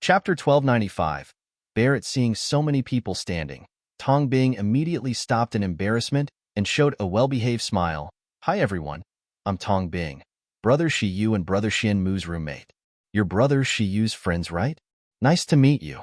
Chapter 1295. Barrett seeing so many people standing. Tong Bing immediately stopped in embarrassment and showed a well-behaved smile. Hi everyone, I'm Tong Bing, brother Shi Yu and brother Xian Mu's roommate. Your brother Shi Yu's friends, right? Nice to meet you.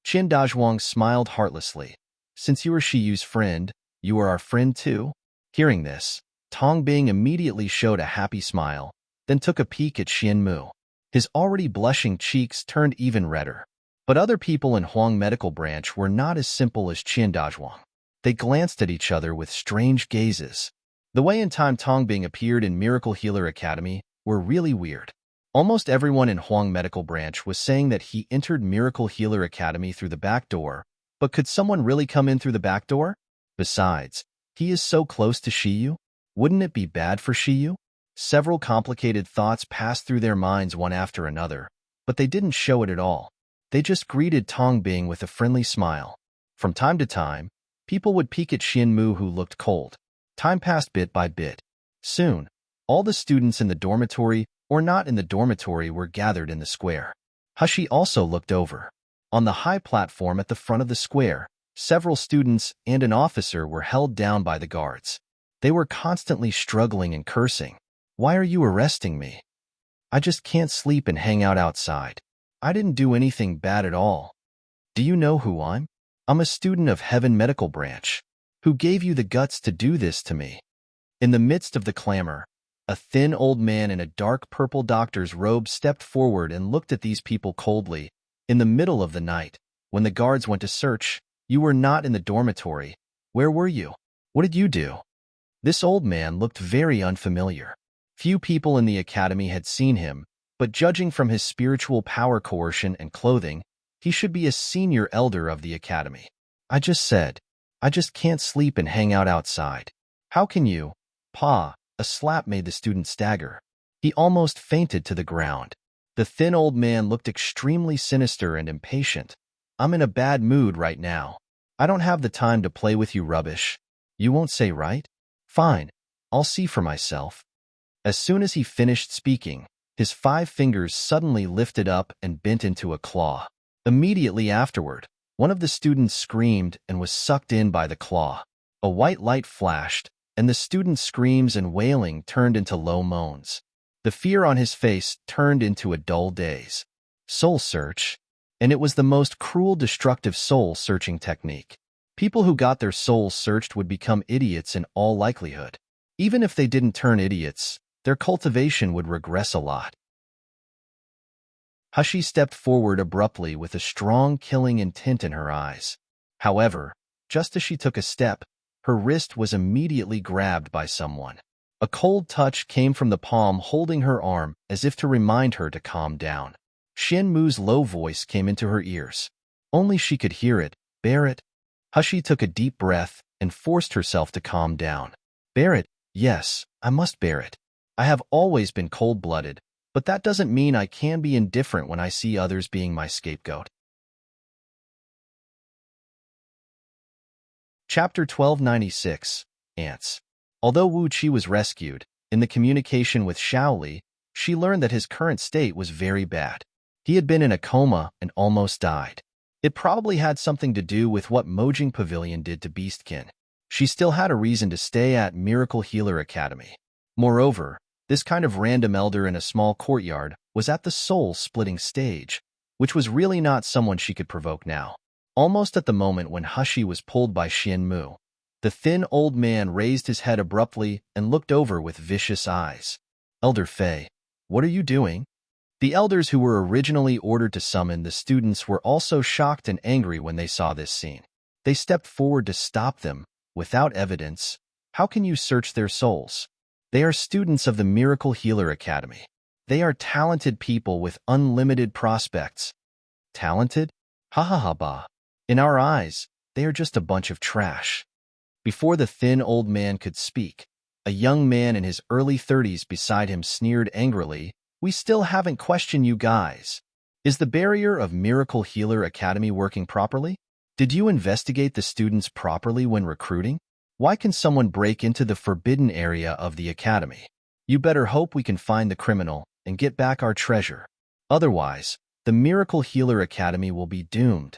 Qian Dazhuang smiled heartlessly. Since you are Shi Yu's friend, you are our friend too? Hearing this, Tong Bing immediately showed a happy smile, then took a peek at Xian Mu. His already blushing cheeks turned even redder. But other people in Huang Medical Branch were not as simple as Qian Dazhuang. They glanced at each other with strange gazes. The way and time Tong Bing appeared in Miracle Healer Academy were really weird. Almost everyone in Huang Medical Branch was saying that he entered Miracle Healer Academy through the back door, but could someone really come in through the back door? Besides, he is so close to Shi Yu. Wouldn't it be bad for Shi Yu? Several complicated thoughts passed through their minds one after another, but they didn't show it at all. They just greeted Tong Bing with a friendly smile. From time to time, people would peek at Xian Mu, who looked cold. Time passed bit by bit. Soon, all the students in the dormitory or not in the dormitory were gathered in the square. Hushi also looked over. On the high platform at the front of the square, several students and an officer were held down by the guards. They were constantly struggling and cursing. Why are you arresting me? I just can't sleep and hang out outside. I didn't do anything bad at all. Do you know who I'm? I'm a student of Heaven Medical Branch. Who gave you the guts to do this to me? In the midst of the clamor, a thin old man in a dark purple doctor's robe stepped forward and looked at these people coldly. In the middle of the night, when the guards went to search, you were not in the dormitory. Where were you? What did you do? This old man looked very unfamiliar. Few people in the academy had seen him, but judging from his spiritual power, coercion, and clothing, he should be a senior elder of the academy. I just can't sleep and hang out outside. How can you? Pa, a slap made the student stagger. He almost fainted to the ground. The thin old man looked extremely sinister and impatient. I'm in a bad mood right now. I don't have the time to play with you rubbish. You won't say right? Fine, I'll see for myself. As soon as he finished speaking, his 5 fingers suddenly lifted up and bent into a claw. Immediately afterward, one of the students screamed and was sucked in by the claw. A white light flashed, and the student's screams and wailing turned into low moans. The fear on his face turned into a dull daze. Soul search. And it was the most cruel, destructive soul-searching technique. People who got their souls searched would become idiots in all likelihood. Even if they didn't turn idiots, their cultivation would regress a lot. Hushi stepped forward abruptly with a strong killing intent in her eyes. However, just as she took a step, her wrist was immediately grabbed by someone. A cold touch came from the palm holding her arm as if to remind her to calm down. Xian Mu's low voice came into her ears. Only she could hear it. Barrett. Hushi took a deep breath and forced herself to calm down. Barrett, yes, I must bear it. I have always been cold-blooded, but that doesn't mean I can be indifferent when I see others being my scapegoat. Chapter 1296. Ants. Although Wu Qi was rescued, in the communication with Shaoli, she learned that his current state was very bad. He had been in a coma and almost died. It probably had something to do with what Mojing Pavilion did to Beastkin. She still had a reason to stay at Miracle Healer Academy. Moreover, this kind of random elder in a small courtyard was at the soul-splitting stage, which was really not someone she could provoke now. Almost at the moment when Hushi was pulled by Xian Mu, the thin old man raised his head abruptly and looked over with vicious eyes. Elder Fei, what are you doing? The elders who were originally ordered to summon the students were also shocked and angry when they saw this scene. They stepped forward to stop them. Without evidence, how can you search their souls? They are students of the Miracle Healer Academy. They are talented people with unlimited prospects. Talented? Ha ha ha bah. In our eyes, they are just a bunch of trash. Before the thin old man could speak, a young man in his early 30s beside him sneered angrily, We still haven't questioned you guys. Is the barrier of Miracle Healer Academy working properly? Did you investigate the students properly when recruiting? Why can someone break into the forbidden area of the academy? You better hope we can find the criminal and get back our treasure. Otherwise, the Miracle Healer Academy will be doomed.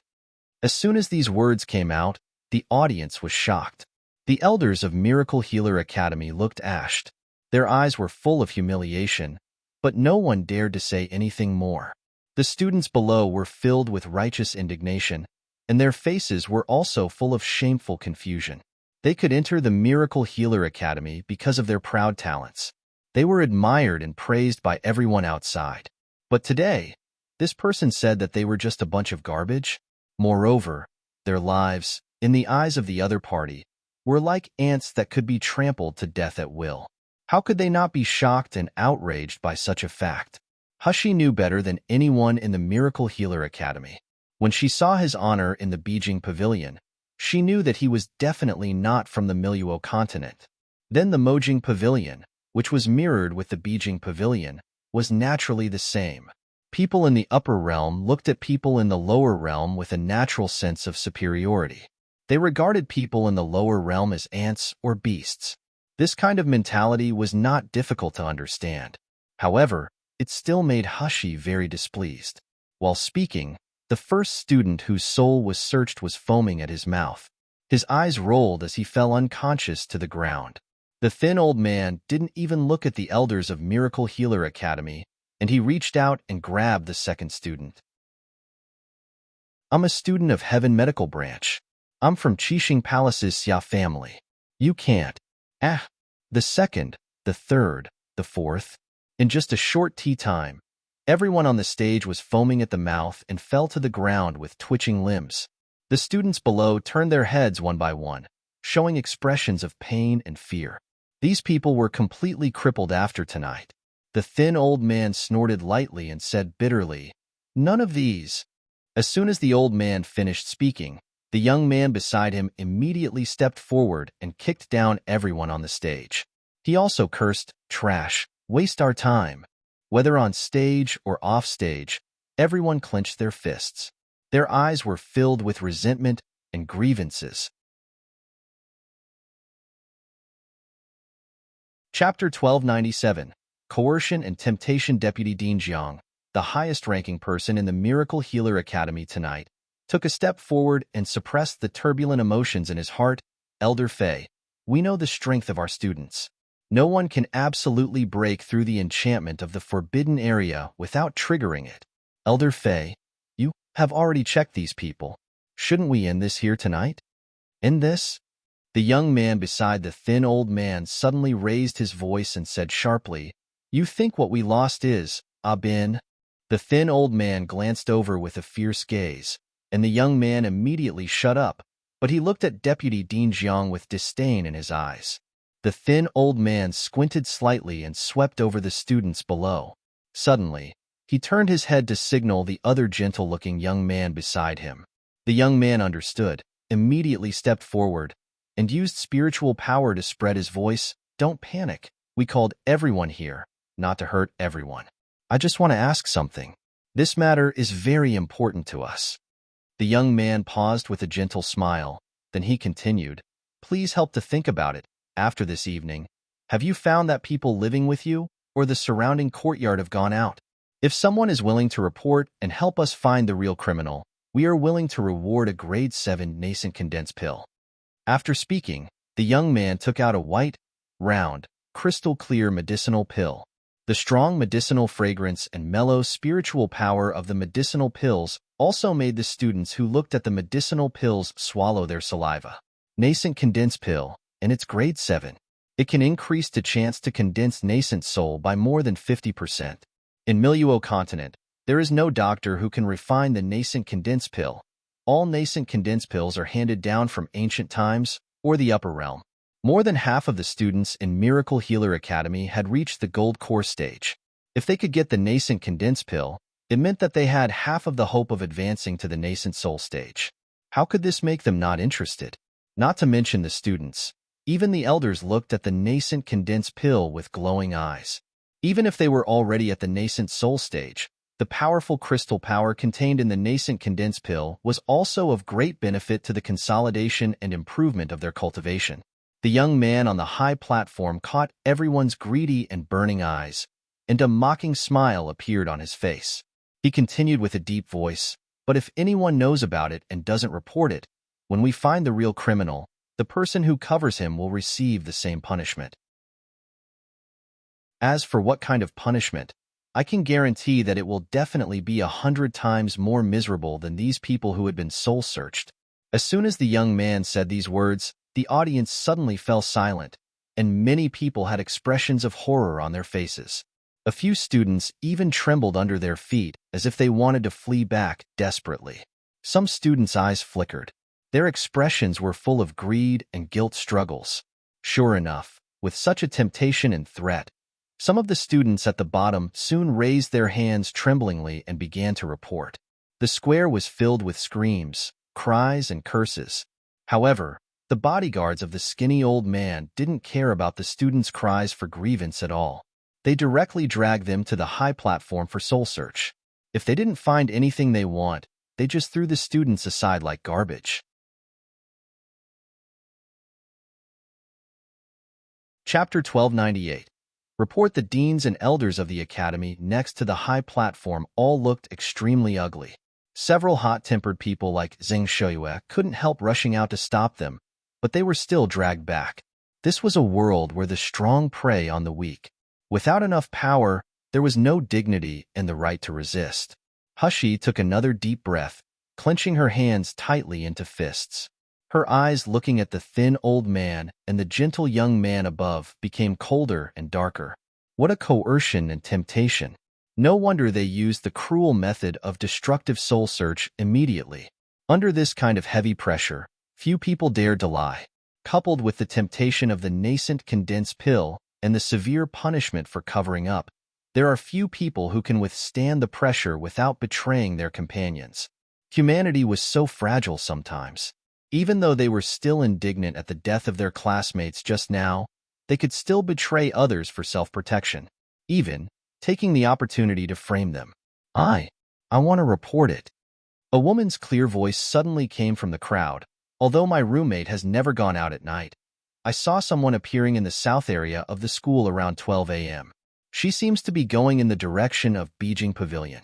As soon as these words came out, the audience was shocked. The elders of Miracle Healer Academy looked ashed. Their eyes were full of humiliation, but no one dared to say anything more. The students below were filled with righteous indignation, and their faces were also full of shameful confusion. They could enter the Miracle Healer Academy because of their proud talents. They were admired and praised by everyone outside. But today, this person said that they were just a bunch of garbage. Moreover, their lives, in the eyes of the other party, were like ants that could be trampled to death at will. How could they not be shocked and outraged by such a fact? Hushi knew better than anyone in the Miracle Healer Academy. When she saw his honor in the Beijing Pavilion, she knew that he was definitely not from the Miluo continent. Then the Mojing Pavilion, which was mirrored with the Beijing Pavilion, was naturally the same. People in the upper realm looked at people in the lower realm with a natural sense of superiority. They regarded people in the lower realm as ants or beasts. This kind of mentality was not difficult to understand. However, it still made Hushi very displeased. While speaking, the first student whose soul was searched was foaming at his mouth. His eyes rolled as he fell unconscious to the ground. The thin old man didn't even look at the elders of Miracle Healer Academy, and he reached out and grabbed the second student. I'm a student of Heaven Medical Branch. I'm from Qixing Palace's Xia family. You can't. The second, the third, the fourth. In just a short tea time, everyone on the stage was foaming at the mouth and fell to the ground with twitching limbs. The students below turned their heads one by one, showing expressions of pain and fear. These people were completely crippled after tonight. The thin old man snorted lightly and said bitterly, "None of these." As soon as the old man finished speaking, the young man beside him immediately stepped forward and kicked down everyone on the stage. He also cursed, "Trash, waste our time." Whether on stage or off stage, everyone clenched their fists. Their eyes were filled with resentment and grievances. Chapter 1297. Coercion and Temptation. Deputy Dean Jiang, the highest-ranking person in the Miracle Healer Academy tonight, took a step forward and suppressed the turbulent emotions in his heart. Elder Fei, we know the strength of our students. No one can absolutely break through the enchantment of the forbidden area without triggering it. Elder Fei, you have already checked these people. Shouldn't we end this here tonight? End this? The young man beside the thin old man suddenly raised his voice and said sharply, "You think what we lost is, Bin?" The thin old man glanced over with a fierce gaze, and the young man immediately shut up, but he looked at Deputy Dean Jiang with disdain in his eyes. The thin old man squinted slightly and swept over the students below. Suddenly, he turned his head to signal the other gentle-looking young man beside him. The young man understood, immediately stepped forward, and used spiritual power to spread his voice. "Don't panic. We called everyone here, not to hurt everyone. I just want to ask something. This matter is very important to us." The young man paused with a gentle smile. Then he continued, "Please help to think about it. After this evening, have you found that people living with you or the surrounding courtyard have gone out? If someone is willing to report and help us find the real criminal, we are willing to reward a grade 7 nascent condensed pill." After speaking, the young man took out a white, round, crystal-clear medicinal pill. The strong medicinal fragrance and mellow spiritual power of the medicinal pills also made the students who looked at the medicinal pills swallow their saliva. Nascent condensed pill, and it's grade 7. It can increase the chance to condense nascent soul by more than 50%. In Miluo continent, there is no doctor who can refine the nascent condensed pill. All nascent condensed pills are handed down from ancient times or the upper realm. More than half of the students in Miracle Healer Academy had reached the gold core stage. If they could get the nascent condensed pill, it meant that they had half of the hope of advancing to the nascent soul stage. How could this make them not interested? Not to mention the students. Even the elders looked at the nascent condensed pill with glowing eyes. Even if they were already at the nascent soul stage, the powerful crystal power contained in the nascent condensed pill was also of great benefit to the consolidation and improvement of their cultivation. The young man on the high platform caught everyone's greedy and burning eyes, and a mocking smile appeared on his face. He continued with a deep voice, "But if anyone knows about it and doesn't report it, when we find the real criminal, the person who covers him will receive the same punishment. As for what kind of punishment, I can guarantee that it will definitely be 100 times more miserable than these people who had been soul-searched." As soon as the young man said these words, the audience suddenly fell silent, and many people had expressions of horror on their faces. A few students even trembled under their feet as if they wanted to flee back desperately. Some students' eyes flickered. Their expressions were full of greed and guilt struggles. Sure enough, with such a temptation and threat, some of the students at the bottom soon raised their hands tremblingly and began to report. The square was filled with screams, cries, and curses. However, the bodyguards of the skinny old man didn't care about the students' cries for grievance at all. They directly dragged them to the high platform for soul search. If they didn't find anything they want, they just threw the students aside like garbage. Chapter 1298. Report. The deans and elders of the academy next to the high platform all looked extremely ugly. Several hot-tempered people like Zheng Shuiyue couldn't help rushing out to stop them, but they were still dragged back. This was a world where the strong prey on the weak. Without enough power, there was no dignity in the right to resist. Hushi took another deep breath, clenching her hands tightly into fists. Her eyes, looking at the thin old man and the gentle young man above, became colder and darker. What a coercion and temptation! No wonder they used the cruel method of destructive soul search immediately. Under this kind of heavy pressure, few people dared to lie. Coupled with the temptation of the nascent condensed pill and the severe punishment for covering up, there are few people who can withstand the pressure without betraying their companions. Humanity was so fragile sometimes. Even though they were still indignant at the death of their classmates just now, they could still betray others for self-protection, even taking the opportunity to frame them. I want to report it." A woman's clear voice suddenly came from the crowd. "Although my roommate has never gone out at night, I saw someone appearing in the south area of the school around 12 a.m. She seems to be going in the direction of Beijing Pavilion."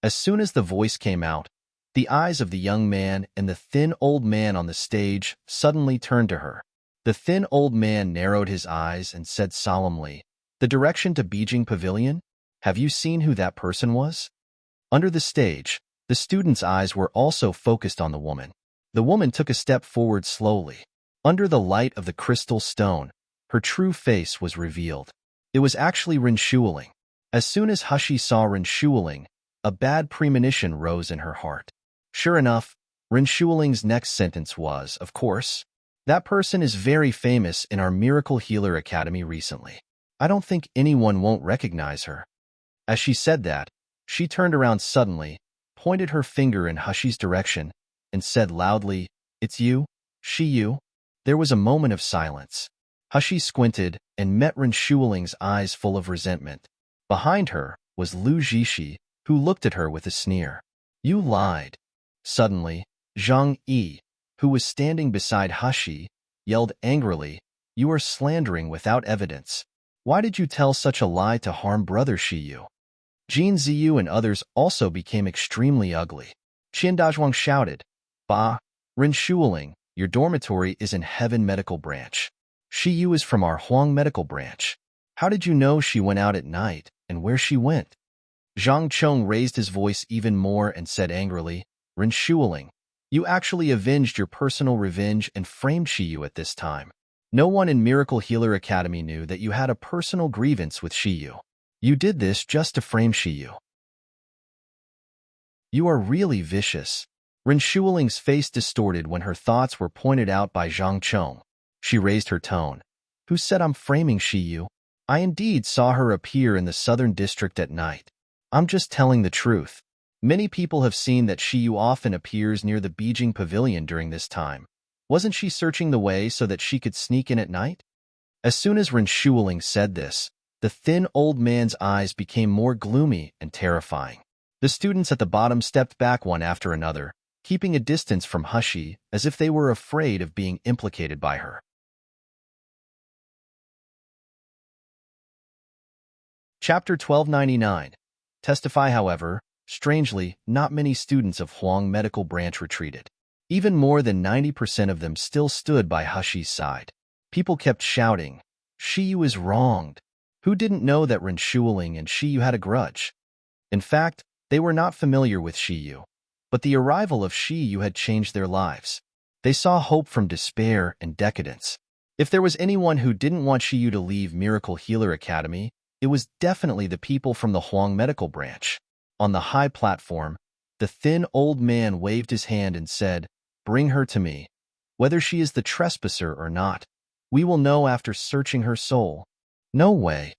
As soon as the voice came out, the eyes of the young man and the thin old man on the stage suddenly turned to her. The thin old man narrowed his eyes and said solemnly, "The direction to Beijing Pavilion? Have you seen who that person was?" Under the stage, the students' eyes were also focused on the woman. The woman took a step forward slowly. Under the light of the crystal stone, her true face was revealed. It was actually Ren Shuiling. As soon as Hushi saw Ren Shuiling, a bad premonition rose in her heart. Sure enough, Ren Shuiling's next sentence was, "Of course, that person is very famous in our Miracle Healer Academy recently. I don't think anyone won't recognize her." As she said that, she turned around suddenly, pointed her finger in Hushi's direction, and said loudly, "It's you, you." There was a moment of silence. Hushi squinted and met Ren Shuiling's eyes full of resentment. Behind her was Lu Jishi, who looked at her with a sneer. "You lied." Suddenly, Zhang Yi, who was standing beside Hushi, yelled angrily, "You are slandering without evidence. Why did you tell such a lie to harm Brother Shiyu?" Jin Ziyu and others also became extremely ugly. Qian Dazhuang shouted, "Bah, Ren Shuiling, your dormitory is in Heaven Medical Branch. Shiyu is from our Huang Medical Branch. How did you know she went out at night, and where she went?" Zhang Chong raised his voice even more and said angrily, "Ren Shuiling, you actually avenged your personal revenge and framed Shiyu at this time. No one in Miracle Healer Academy knew that you had a personal grievance with Shiyu. You did this just to frame Shiyu. You are really vicious." Ren Shuiling's face distorted when her thoughts were pointed out by Zhang Chong. She raised her tone. "Who said I'm framing Shiyu? I indeed saw her appear in the southern district at night. I'm just telling the truth. Many people have seen that Shiyu often appears near the Beijing Pavilion during this time. Wasn't she searching the way so that she could sneak in at night?" As soon as Ren Shuiling said this, the thin old man's eyes became more gloomy and terrifying. The students at the bottom stepped back one after another, keeping a distance from Hushi as if they were afraid of being implicated by her. Chapter 1299. Testify. However, Strangely, not many students of Huang Medical Branch retreated. Even more than 90% of them still stood by Hushi's side. People kept shouting, "Shiyu is wronged." Who didn't know that Renshuling and Shiyu had a grudge? In fact, they were not familiar with Shiyu, but the arrival of Shiyu had changed their lives. They saw hope from despair and decadence. If there was anyone who didn't want Shiyu to leave Miracle Healer Academy, it was definitely the people from the Huang Medical Branch. On the high platform, the thin old man waved his hand and said, "Bring her to me. Whether she is the trespasser or not, we will know after searching her soul." No way.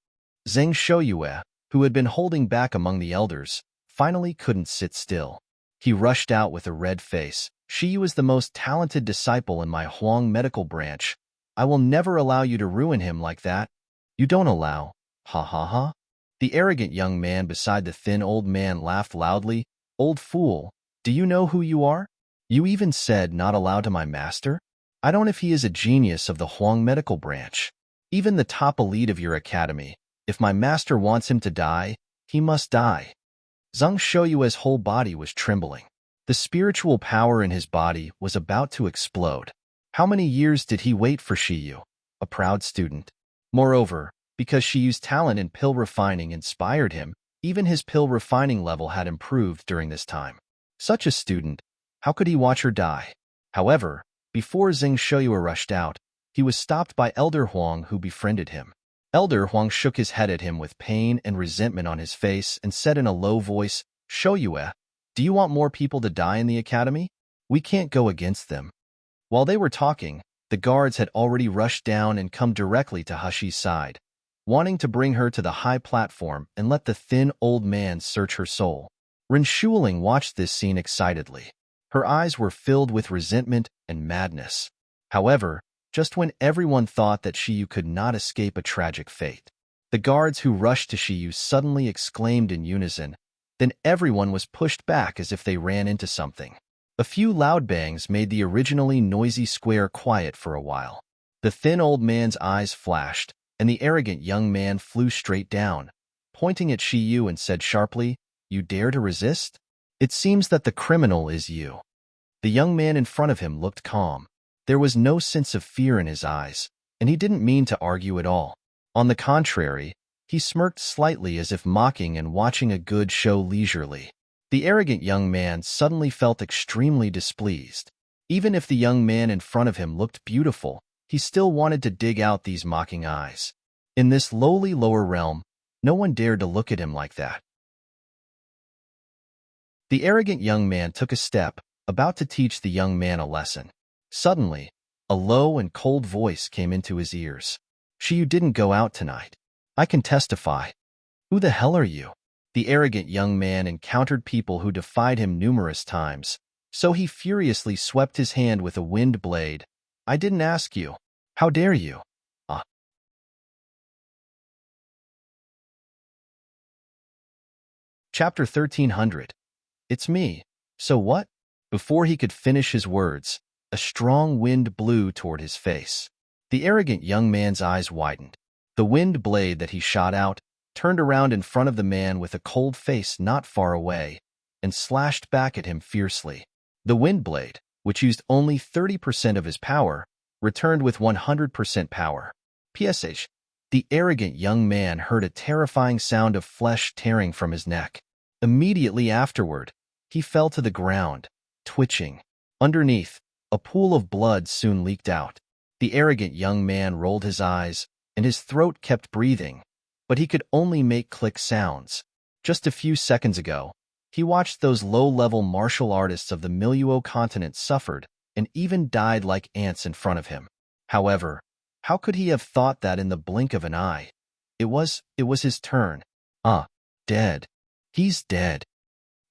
Zheng Shouyue, who had been holding back among the elders, finally couldn't sit still. He rushed out with a red face. "Shiyu is the most talented disciple in my Huang Medical Branch. I will never allow you to ruin him like that." "You don't allow? Ha ha ha." The arrogant young man beside the thin old man laughed loudly. "Old fool, do you know who you are? You even said not allowed to my master? I don't know if he is a genius of the Huang Medical Branch. Even the top elite of your academy. If my master wants him to die, he must die." Zheng Shouyue's whole body was trembling. The spiritual power in his body was about to explode. How many years did he wait for Shiyu, a proud student? Moreover, because Shiyu's talent in pill refining inspired him, even his pill refining level had improved during this time. Such a student, how could he watch her die? However, before Zheng Shouyue rushed out, he was stopped by Elder Huang, who befriended him. Elder Huang shook his head at him with pain and resentment on his face and said in a low voice, "Shouyue, do you want more people to die in the academy? We can't go against them." While they were talking, the guards had already rushed down and come directly to Hushi's side, wanting to bring her to the high platform and let the thin old man search her soul. Renshuling watched this scene excitedly. Her eyes were filled with resentment and madness. However, just when everyone thought that Shiyu could not escape a tragic fate, the guards who rushed to Shiyu suddenly exclaimed in unison. Then everyone was pushed back as if they ran into something. A few loud bangs made the originally noisy square quiet for a while. The thin old man's eyes flashed, and the arrogant young man flew straight down, pointing at Shiyu and said sharply, "You dare to resist? It seems that the criminal is you." The young man in front of him looked calm. There was no sense of fear in his eyes, and he didn't mean to argue at all. On the contrary, he smirked slightly as if mocking and watching a good show leisurely. The arrogant young man suddenly felt extremely displeased. Even if the young man in front of him looked beautiful, he still wanted to dig out these mocking eyes. In this lowly lower realm, no one dared to look at him like that. The arrogant young man took a step, about to teach the young man a lesson. Suddenly, a low and cold voice came into his ears. "Shiyu didn't go out tonight. I can testify." "Who the hell are you?" The arrogant young man encountered people who defied him numerous times, so he furiously swept his hand with a wind blade. "I didn't ask you. How dare you?" Chapter 1300. It's me. So what? Before he could finish his words, a strong wind blew toward his face. The arrogant young man's eyes widened. The wind blade that he shot out turned around in front of the man with a cold face not far away and slashed back at him fiercely. The wind blade, which used only 30% of his power, returned with 100% power. PSH. The arrogant young man heard a terrifying sound of flesh tearing from his neck. Immediately afterward, he fell to the ground, twitching. Underneath, a pool of blood soon leaked out. The arrogant young man rolled his eyes, and his throat kept breathing, but he could only make click sounds. Just a few seconds ago, he watched those low-level martial artists of the Miluo continent suffered and even died like ants in front of him. However, how could he have thought that in the blink of an eye? It was his turn. Dead. He's dead.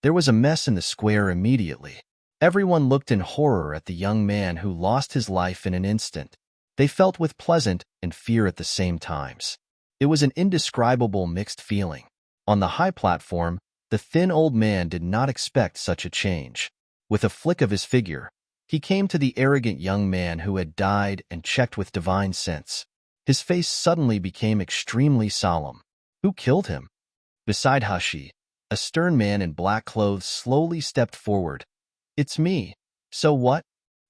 There was a mess in the square immediately. Everyone looked in horror at the young man who lost his life in an instant. They felt with pleasant and fear at the same times. It was an indescribable mixed feeling. On the high platform, the thin old man did not expect such a change. With a flick of his figure, he came to the arrogant young man who had died and checked with divine sense. His face suddenly became extremely solemn. Who killed him? Beside Hushi, A stern man in black clothes slowly stepped forward. "It's me. So what?"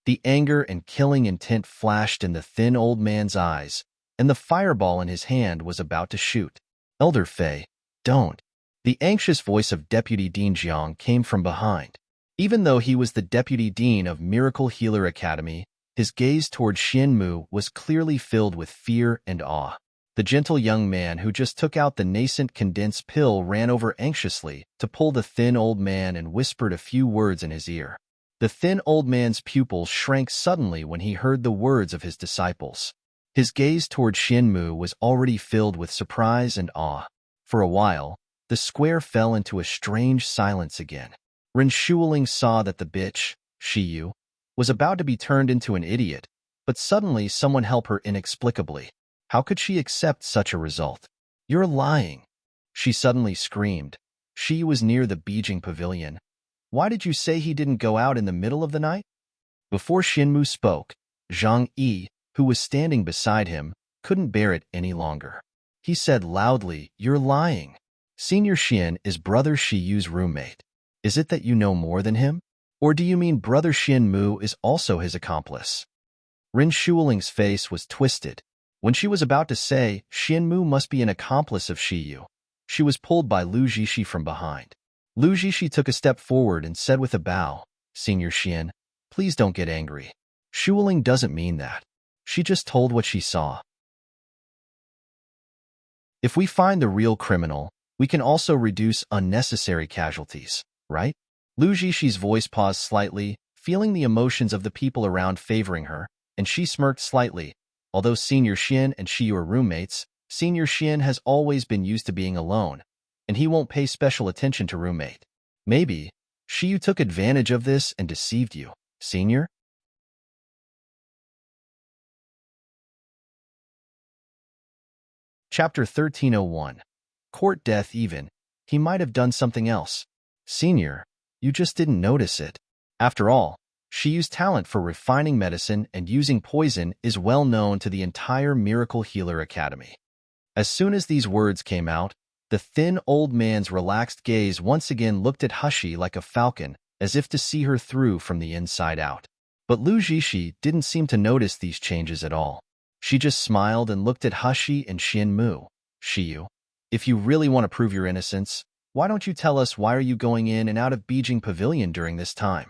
The anger and killing intent flashed in the thin old man's eyes, and the fireball in his hand was about to shoot. "Elder Fei, don't." The anxious voice of Deputy Dean Jiang came from behind. Even though he was the Deputy Dean of Miracle Healer Academy, his gaze toward Xianmu was clearly filled with fear and awe. The gentle young man who just took out the nascent condensed pill ran over anxiously to pull the thin old man and whispered a few words in his ear. The thin old man's pupils shrank suddenly when he heard the words of his disciples. His gaze toward Xianmu was already filled with surprise and awe. For a while, the square fell into a strange silence again. Ren Shuling saw that the bitch, Shiyu, was about to be turned into an idiot, but suddenly someone helped her inexplicably. How could she accept such a result? "You're lying," she suddenly screamed. She was near the Beijing pavilion. "Why did you say he didn't go out in the middle of the night?" Before Xianmu spoke, Zhang Yi, who was standing beside him, couldn't bear it any longer. He said loudly, "You're lying. Senior Xian is Brother Shiyu's roommate. Is it that you know more than him? Or do you mean Brother Xianmu is also his accomplice?" Ren Shuling's face was twisted. When she was about to say, "Xianmu must be an accomplice of Shiyu," she was pulled by Lu Jishi from behind. Lu Jishi took a step forward and said with a bow, "Senior Xian, please don't get angry. Shuling doesn't mean that. She just told what she saw. If we find the real criminal, we can also reduce unnecessary casualties, right?" Lu Jishi's voice paused slightly, feeling the emotions of the people around favoring her, and she smirked slightly. Although Senior Xian and Shiyu are roommates, Senior Xian has always been used to being alone, and he won't pay special attention to roommate. Maybe Shiyu took advantage of this and deceived you, Senior? Chapter 1301. Court death even. He might have done something else. Senior, you just didn't notice it. After all, Shiyu's talent for refining medicine and using poison is well known to the entire Miracle Healer Academy. As soon as these words came out, the thin old man's relaxed gaze once again looked at Hushi like a falcon, as if to see her through from the inside out. But Lu Jishi didn't seem to notice these changes at all. She just smiled and looked at Hushi and Xianmu. "Shiyu, if you really want to prove your innocence, why don't you tell us why are you going in and out of Beijing Pavilion during this time?"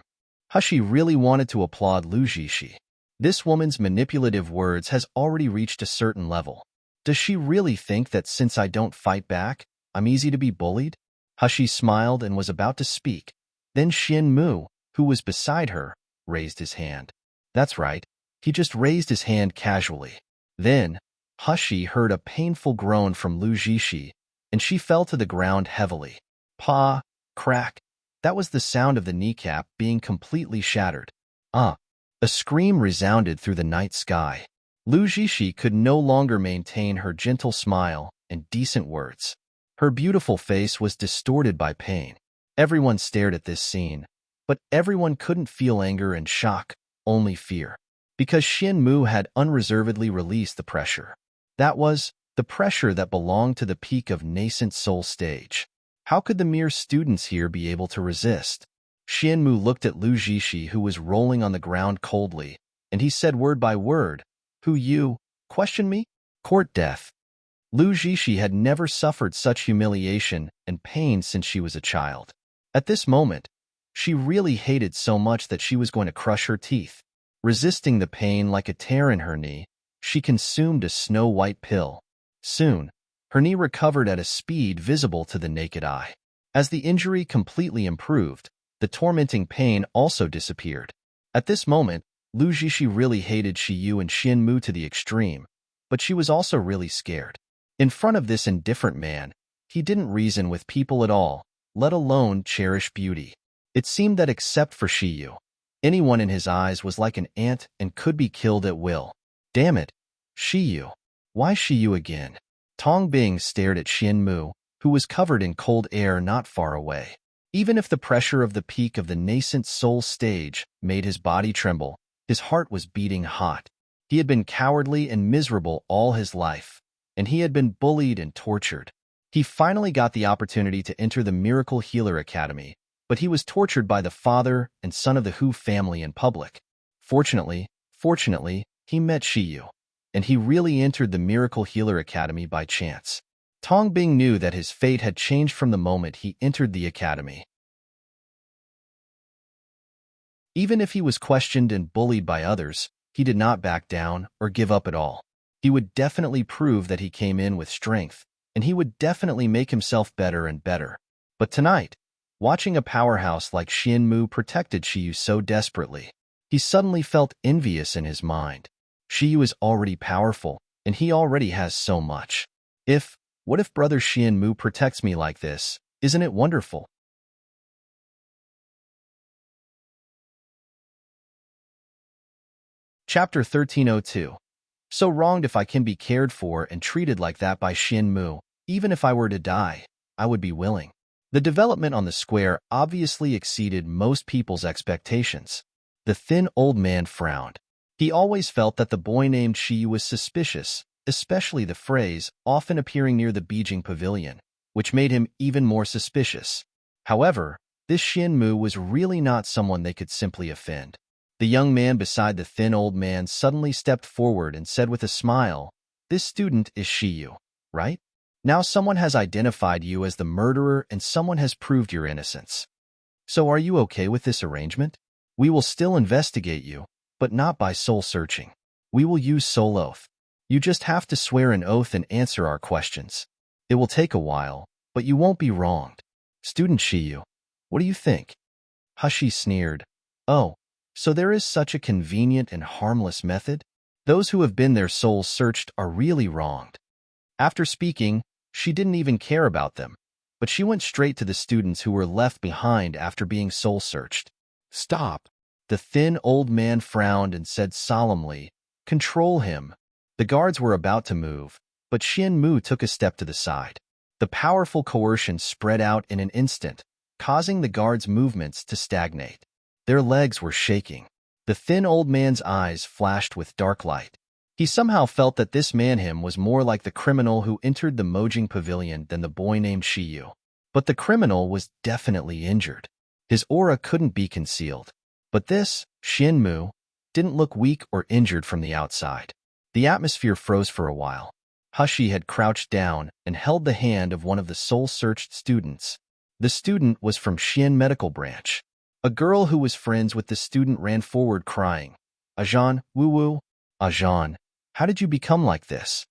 Hushi really wanted to applaud Lu Jishi. This woman's manipulative words has already reached a certain level. Does she really think that since I don't fight back, I'm easy to be bullied? Hushi smiled and was about to speak. Then Xianmu, who was beside her, raised his hand. That's right, he just raised his hand casually. Then, Hushi heard a painful groan from Lu Jishi, and she fell to the ground heavily. Pa, crack. That was the sound of the kneecap being completely shattered. A scream resounded through the night sky. Lu Jishi could no longer maintain her gentle smile and decent words. Her beautiful face was distorted by pain. Everyone stared at this scene, but everyone couldn't feel anger and shock, only fear. Because Xianmu had unreservedly released the pressure. That was the pressure that belonged to the peak of nascent soul stage. How could the mere students here be able to resist? Xianmu looked at Lu Jishi, who was rolling on the ground coldly, and he said word by word, "Who you? Question me? Court death." Lu Jishi had never suffered such humiliation and pain since she was a child. At this moment, she really hated so much that she was going to crush her teeth. Resisting the pain like a tear in her knee, she consumed a snow-white pill. Soon, her knee recovered at a speed visible to the naked eye. As the injury completely improved, the tormenting pain also disappeared. At this moment, Lu Jishi really hated Shiyu and Xianmu to the extreme, but she was also really scared. In front of this indifferent man, he didn't reason with people at all, let alone cherish beauty. It seemed that except for Shiyu, anyone in his eyes was like an ant and could be killed at will. Damn it, Shiyu. Why Shiyu again? Tong Bing stared at Xianmu, who was covered in cold air not far away. Even if the pressure of the peak of the nascent soul stage made his body tremble, his heart was beating hot. He had been cowardly and miserable all his life, and he had been bullied and tortured. He finally got the opportunity to enter the Miracle Healer Academy, but he was tortured by the father and son of the Hu family in public. Fortunately, he met Shiyu, and he really entered the Miracle Healer Academy by chance. Tong Bing knew that his fate had changed from the moment he entered the academy. Even if he was questioned and bullied by others, he did not back down or give up at all. He would definitely prove that he came in with strength, and he would definitely make himself better and better. But tonight, watching a powerhouse like Xian Mu protected Shiyu so desperately, he suddenly felt envious in his mind. Shiyu is already powerful, and he already has so much. What if brother Xian Mu protects me like this? Isn't it wonderful? Chapter 1302. So wronged if I can be cared for and treated like that by Xian Mu. Even if I were to die, I would be willing. The development on the square obviously exceeded most people's expectations. The thin old man frowned. He always felt that the boy named Shiyu was suspicious, especially the phrase often appearing near the Beijing pavilion, which made him even more suspicious. However, this Xian Mu was really not someone they could simply offend. The young man beside the thin old man suddenly stepped forward and said with a smile, "This student is Shiyu, right? Now someone has identified you as the murderer and someone has proved your innocence. So are you okay with this arrangement? We will still investigate you, but not by soul searching. We will use soul oath. You just have to swear an oath and answer our questions. It will take a while, but you won't be wronged. Student Shiyu, what do you think?" Hushi sneered. "Oh, so there is such a convenient and harmless method? Those who have been their souls searched are really wronged." After speaking, she didn't even care about them, but she went straight to the students who were left behind after being soul searched. "Stop." The thin old man frowned and said solemnly, "Control him." The guards were about to move, but Xian Mu took a step to the side. The powerful coercion spread out in an instant, causing the guards' movements to stagnate. Their legs were shaking. The thin old man's eyes flashed with dark light. He somehow felt that this man was more like the criminal who entered the Mojing Pavilion than the boy named Shiyu. But the criminal was definitely injured. His aura couldn't be concealed. But this, Xian Mu, didn't look weak or injured from the outside. The atmosphere froze for a while. Hushi had crouched down and held the hand of one of the soul-searched students. The student was from Xian Medical Branch. A girl who was friends with the student ran forward crying, "Ajan, woo-woo, Ajan, how did you become like this?"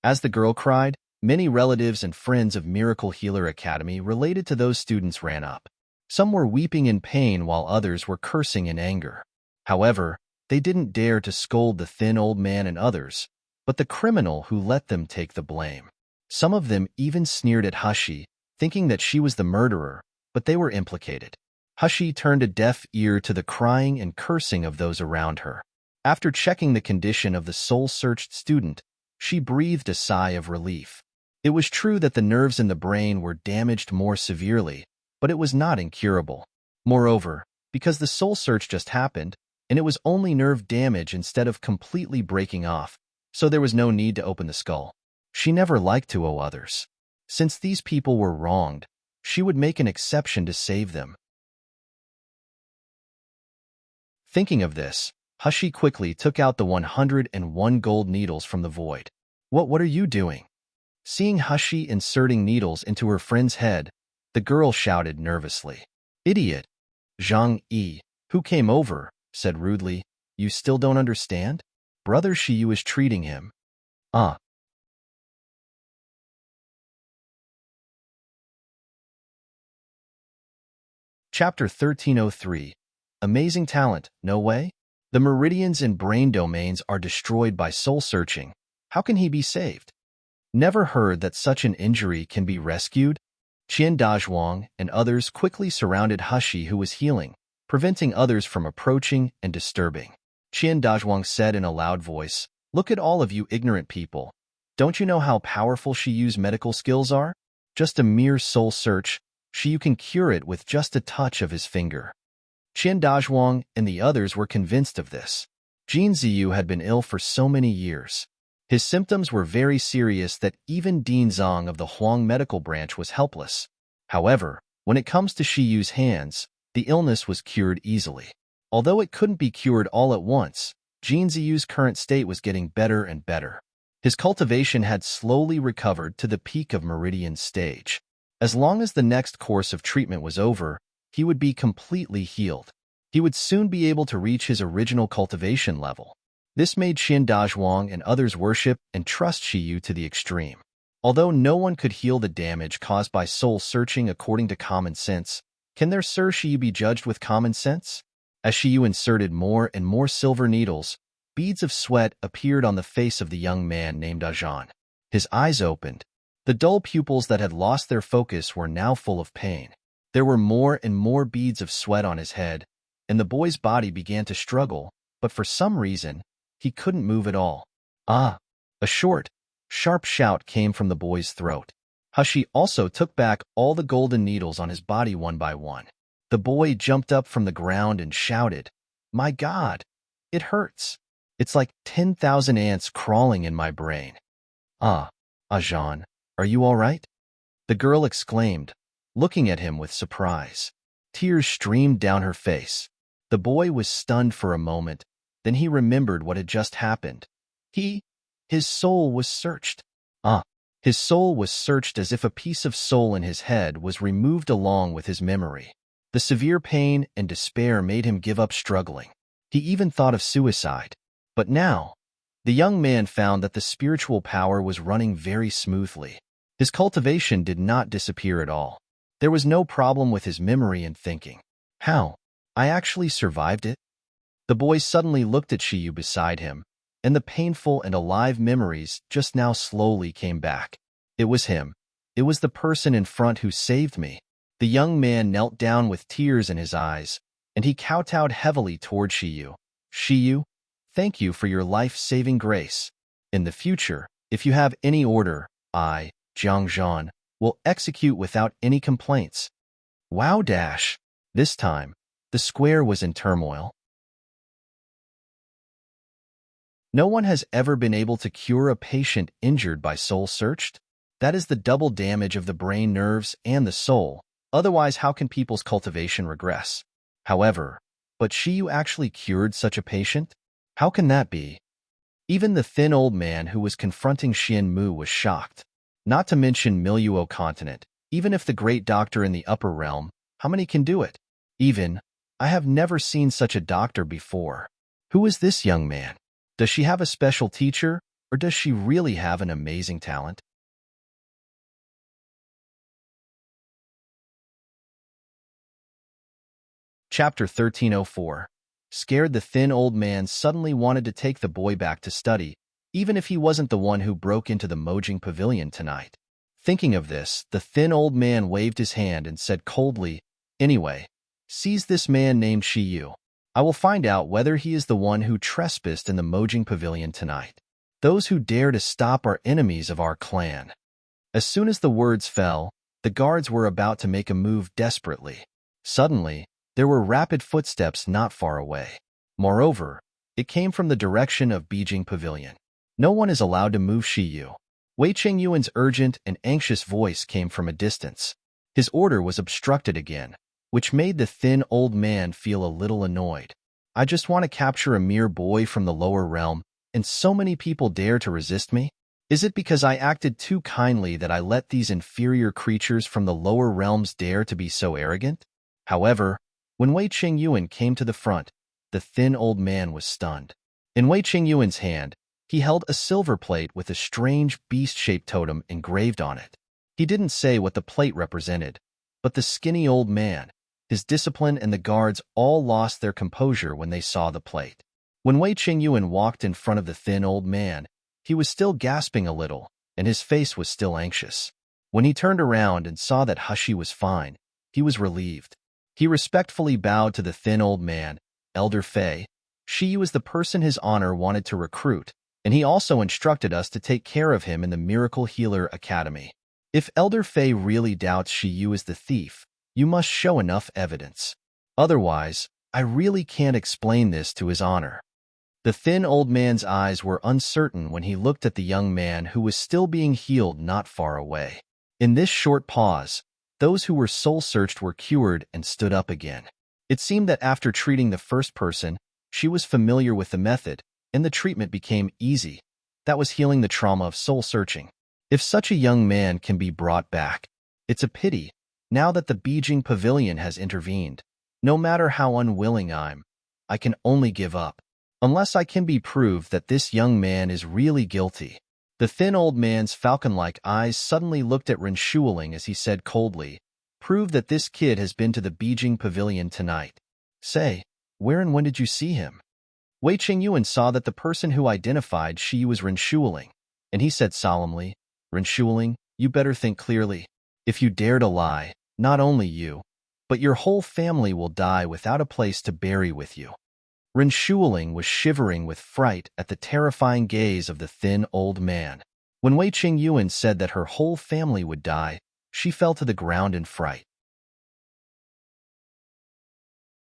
As the girl cried, many relatives and friends of Miracle Healer Academy related to those students ran up. Some were weeping in pain while others were cursing in anger. However, they didn't dare to scold the thin old man and others, but the criminal who let them take the blame. Some of them even sneered at Hushi, thinking that she was the murderer, but they were implicated. Hushi turned a deaf ear to the crying and cursing of those around her. After checking the condition of the soul-searched student, she breathed a sigh of relief. It was true that the nerves in the brain were damaged more severely, but it was not incurable. Moreover, because the soul search just happened, and it was only nerve damage instead of completely breaking off, so there was no need to open the skull. She never liked to owe others. Since these people were wronged, she would make an exception to save them. Thinking of this, Hushi quickly took out the 101 gold needles from the void. What are you doing?" Seeing Hushi inserting needles into her friend's head, the girl shouted nervously. "Idiot!" Zhang Yi, who came over, said rudely, "You still don't understand? Brother Shiyu is treating him." Chapter 1303. Amazing talent, no way? The meridians and brain domains are destroyed by soul searching. How can he be saved? Never heard that such an injury can be rescued? Qian Dazhuang and others quickly surrounded Hushi, who was healing, preventing others from approaching and disturbing. Qian Dazhuang said in a loud voice, "Look at all of you ignorant people. Don't you know how powerful Shiyu's medical skills are? Just a mere soul search, Shiyu can cure it with just a touch of his finger." Qian Dazhuang and the others were convinced of this. Jin Ziyu had been ill for so many years. His symptoms were very serious that even Dean Zong of the Huang medical branch was helpless. However, when it comes to Shi Yu's hands, the illness was cured easily. Although it couldn't be cured all at once, Jin Ziyu's current state was getting better and better. His cultivation had slowly recovered to the peak of Meridian stage. As long as the next course of treatment was over, he would be completely healed. He would soon be able to reach his original cultivation level. This made Xin Dazhuang and others worship and trust Shi Yu to the extreme. Although no one could heal the damage caused by soul searching according to common sense, can their Sir Shi Yu be judged with common sense? As Shi Yu inserted more and more silver needles, beads of sweat appeared on the face of the young man named Ajan. His eyes opened. The dull pupils that had lost their focus were now full of pain. There were more and more beads of sweat on his head, and the boy's body began to struggle, but for some reason, he couldn't move at all. Ah! A short, sharp shout came from the boy's throat. Hushi also took back all the golden needles on his body one by one. The boy jumped up from the ground and shouted, "My God! It hurts! It's like 10,000 ants crawling in my brain." "Ah, Ajan, are you all right?" the girl exclaimed, looking at him with surprise. Tears streamed down her face. The boy was stunned for a moment. Then he remembered what had just happened. His soul was searched. His soul was searched as if a piece of soul in his head was removed along with his memory. The severe pain and despair made him give up struggling. He even thought of suicide. But now, the young man found that the spiritual power was running very smoothly. His cultivation did not disappear at all. There was no problem with his memory and thinking. How? I actually survived it? The boy suddenly looked at Shi Yu beside him, and the painful and alive memories just now slowly came back. It was him. It was the person in front who saved me. The young man knelt down with tears in his eyes, and he kowtowed heavily toward Shi Yu. "Shi Yu, thank you for your life-saving grace. In the future, if you have any order, I, Jiang Zhan, will execute without any complaints." Wow dash! This time, the square was in turmoil. No one has ever been able to cure a patient injured by soul searched. That is the double damage of the brain nerves and the soul. Otherwise, how can people's cultivation regress? However, but Shi Yu actually cured such a patient? How can that be? Even the thin old man who was confronting Xian Mu was shocked. Not to mention Miluo continent. Even if the great doctor in the upper realm, how many can do it? I have never seen such a doctor before. Who is this young man? Does she have a special teacher, or does she really have an amazing talent? Chapter 1304. Scared, the thin old man suddenly wanted to take the boy back to study, even if he wasn't the one who broke into the Mojing Pavilion tonight. Thinking of this, the thin old man waved his hand and said coldly, "Anyway, seize this man named Shi Yu. I will find out whether he is the one who trespassed in the Mojing Pavilion tonight. Those who dare to stop are enemies of our clan." As soon as the words fell, the guards were about to make a move desperately. Suddenly, there were rapid footsteps not far away. Moreover, it came from the direction of Beijing Pavilion. No one is allowed to move Shi Yu. Wei Chengyuan's urgent and anxious voice came from a distance. His order was obstructed again, which made the thin old man feel a little annoyed. I just want to capture a mere boy from the lower realm, and so many people dare to resist me? Is it because I acted too kindly that I let these inferior creatures from the lower realms dare to be so arrogant? However, when Wei Chengyuan came to the front, the thin old man was stunned. In Wei Chengyuan's hand, he held a silver plate with a strange beast-shaped totem engraved on it. He didn't say what the plate represented, but the skinny old man, his discipline, and the guards all lost their composure when they saw the plate. When Wei Chengyuan walked in front of the thin old man, he was still gasping a little, and his face was still anxious. When he turned around and saw that Hushi was fine, he was relieved. He respectfully bowed to the thin old man. "Elder Fei, Shi Yu is the person His Honor wanted to recruit, and he also instructed us to take care of him in the Miracle Healer Academy. If Elder Fei really doubts Shi Yu is the thief, you must show enough evidence. Otherwise, I really can't explain this to His Honor." The thin old man's eyes were uncertain when he looked at the young man who was still being healed not far away. In this short pause, those who were soul-searched were cured and stood up again. It seemed that after treating the first person, she was familiar with the method, and the treatment became easy. That was healing the trauma of soul-searching. If such a young man can be brought back, it's a pity, now that the Beijing Pavilion has intervened. No matter how unwilling I can only give up. Unless I can be proved that this young man is really guilty. The thin old man's falcon-like eyes suddenly looked at Ren Shuling as he said coldly, "Prove that this kid has been to the Beijing Pavilion tonight. Say, where and when did you see him?" Wei Qingyuan saw that the person who identified she was Ren Shuling, and he said solemnly, "Ren Shuling, you better think clearly. If you dare to lie, not only you, but your whole family will die without a place to bury with you." Ren Shuling was shivering with fright at the terrifying gaze of the thin old man. When Wei Qingyuan said that her whole family would die, she fell to the ground in fright.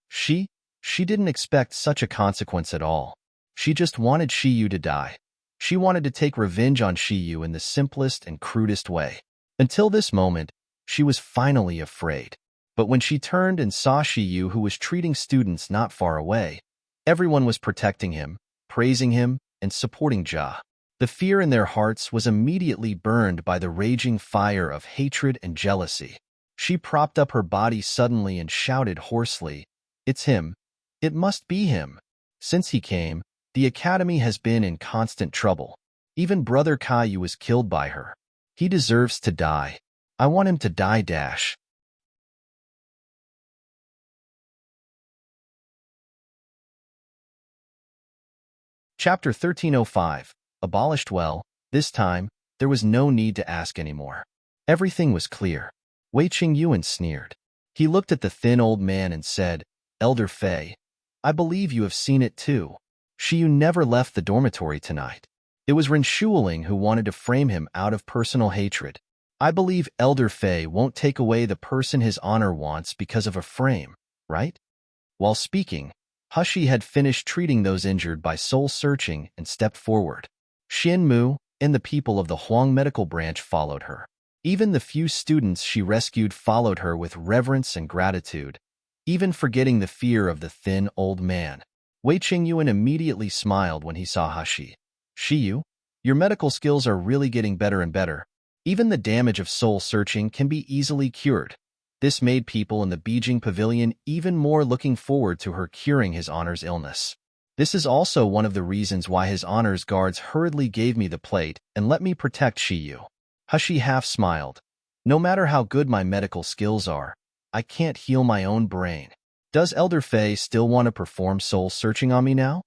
She didn't expect such a consequence at all. She just wanted Shiyu to die. She wanted to take revenge on Shiyu in the simplest and crudest way. Until this moment, she was finally afraid. But when she turned and saw Shiyu, who was treating students not far away, everyone was protecting him, praising him, and supporting Ja. The fear in their hearts was immediately burned by the raging fire of hatred and jealousy. She propped up her body suddenly and shouted hoarsely, "It's him. It must be him. Since he came, the academy has been in constant trouble. Even Brother Caillou was killed by her. He deserves to die. I want him to die dash." Chapter 1305. Abolished. Well, this time, there was no need to ask anymore. Everything was clear. Wei Qingyuan sneered. He looked at the thin old man and said, "Elder Fei, I believe you have seen it too. Shiyu never left the dormitory tonight. It was Ren Shuling who wanted to frame him out of personal hatred. I believe Elder Fei won't take away the person his honor wants because of a frame, right?" While speaking, Hushi had finished treating those injured by soul-searching and stepped forward. Xian Mu and the people of the Huang Medical Branch followed her. Even the few students she rescued followed her with reverence and gratitude, even forgetting the fear of the thin old man. Wei Qingyuan immediately smiled when he saw Hushi. "Shiyu, your medical skills are really getting better and better. Even the damage of soul-searching can be easily cured." This made people in the Beijing Pavilion even more looking forward to her curing his honor's illness. This is also one of the reasons why his honor's guards hurriedly gave me the plate and let me protect Shiyu. Hushi half smiled. "No matter how good my medical skills are, I can't heal my own brain. Does Elder Fei still want to perform soul-searching on me now?"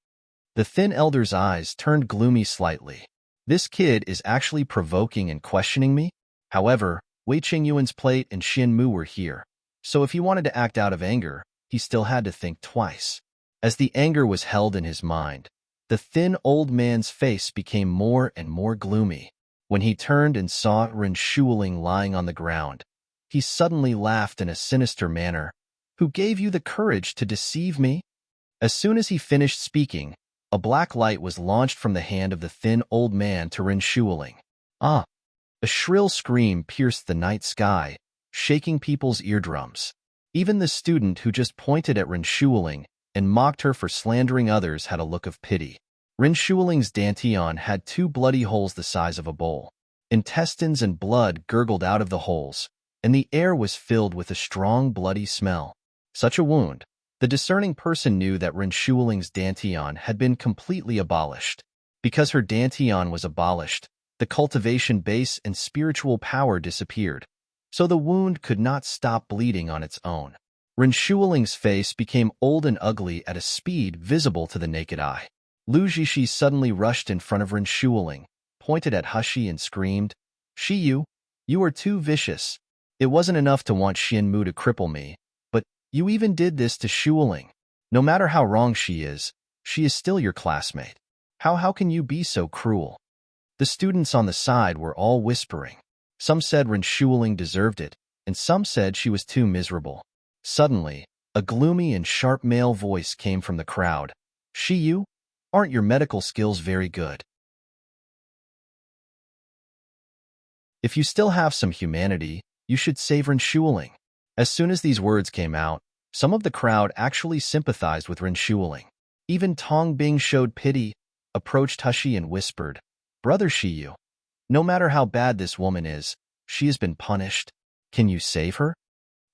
The thin elder's eyes turned gloomy slightly. This kid is actually provoking and questioning me? However, Wei Qingyuan's plate and Xian Mu were here, so if he wanted to act out of anger, he still had to think twice. As the anger was held in his mind, the thin old man's face became more and more gloomy. When he turned and saw Ren Shuling lying on the ground, he suddenly laughed in a sinister manner. "Who gave you the courage to deceive me?" As soon as he finished speaking, a black light was launched from the hand of the thin old man to Ren Shuling. "Ah!" A shrill scream pierced the night sky, shaking people's eardrums. Even the student who just pointed at Ren Shuling and mocked her for slandering others had a look of pity. Ren Shuling's dantian had 2 bloody holes the size of a bowl. Intestines and blood gurgled out of the holes, and the air was filled with a strong bloody smell. Such a wound. The discerning person knew that Ren Shuling's dantian had been completely abolished. Because her dantian was abolished, the cultivation base and spiritual power disappeared, so the wound could not stop bleeding on its own. Ren Shuling's face became old and ugly at a speed visible to the naked eye. Lu Jishi suddenly rushed in front of Ren Shuling, pointed at Hushi and screamed, "Shiyu, you are too vicious. It wasn't enough to want Xian Mu to cripple me, but you even did this to Shuling. No matter how wrong she is still your classmate. How can you be so cruel?" The students on the side were all whispering. Some said Ren Shuling deserved it, and some said she was too miserable. Suddenly, a gloomy and sharp male voice came from the crowd. "Shiyu, Aren't your medical skills very good? If you still have some humanity, you should save Renshuling. As soon as these words came out, some of the crowd actually sympathized with Renshuling. Even Tong Bing showed pity, approached Hushi and whispered, "Brother Shiyu, no matter how bad this woman is, she has been punished. Can you save her?"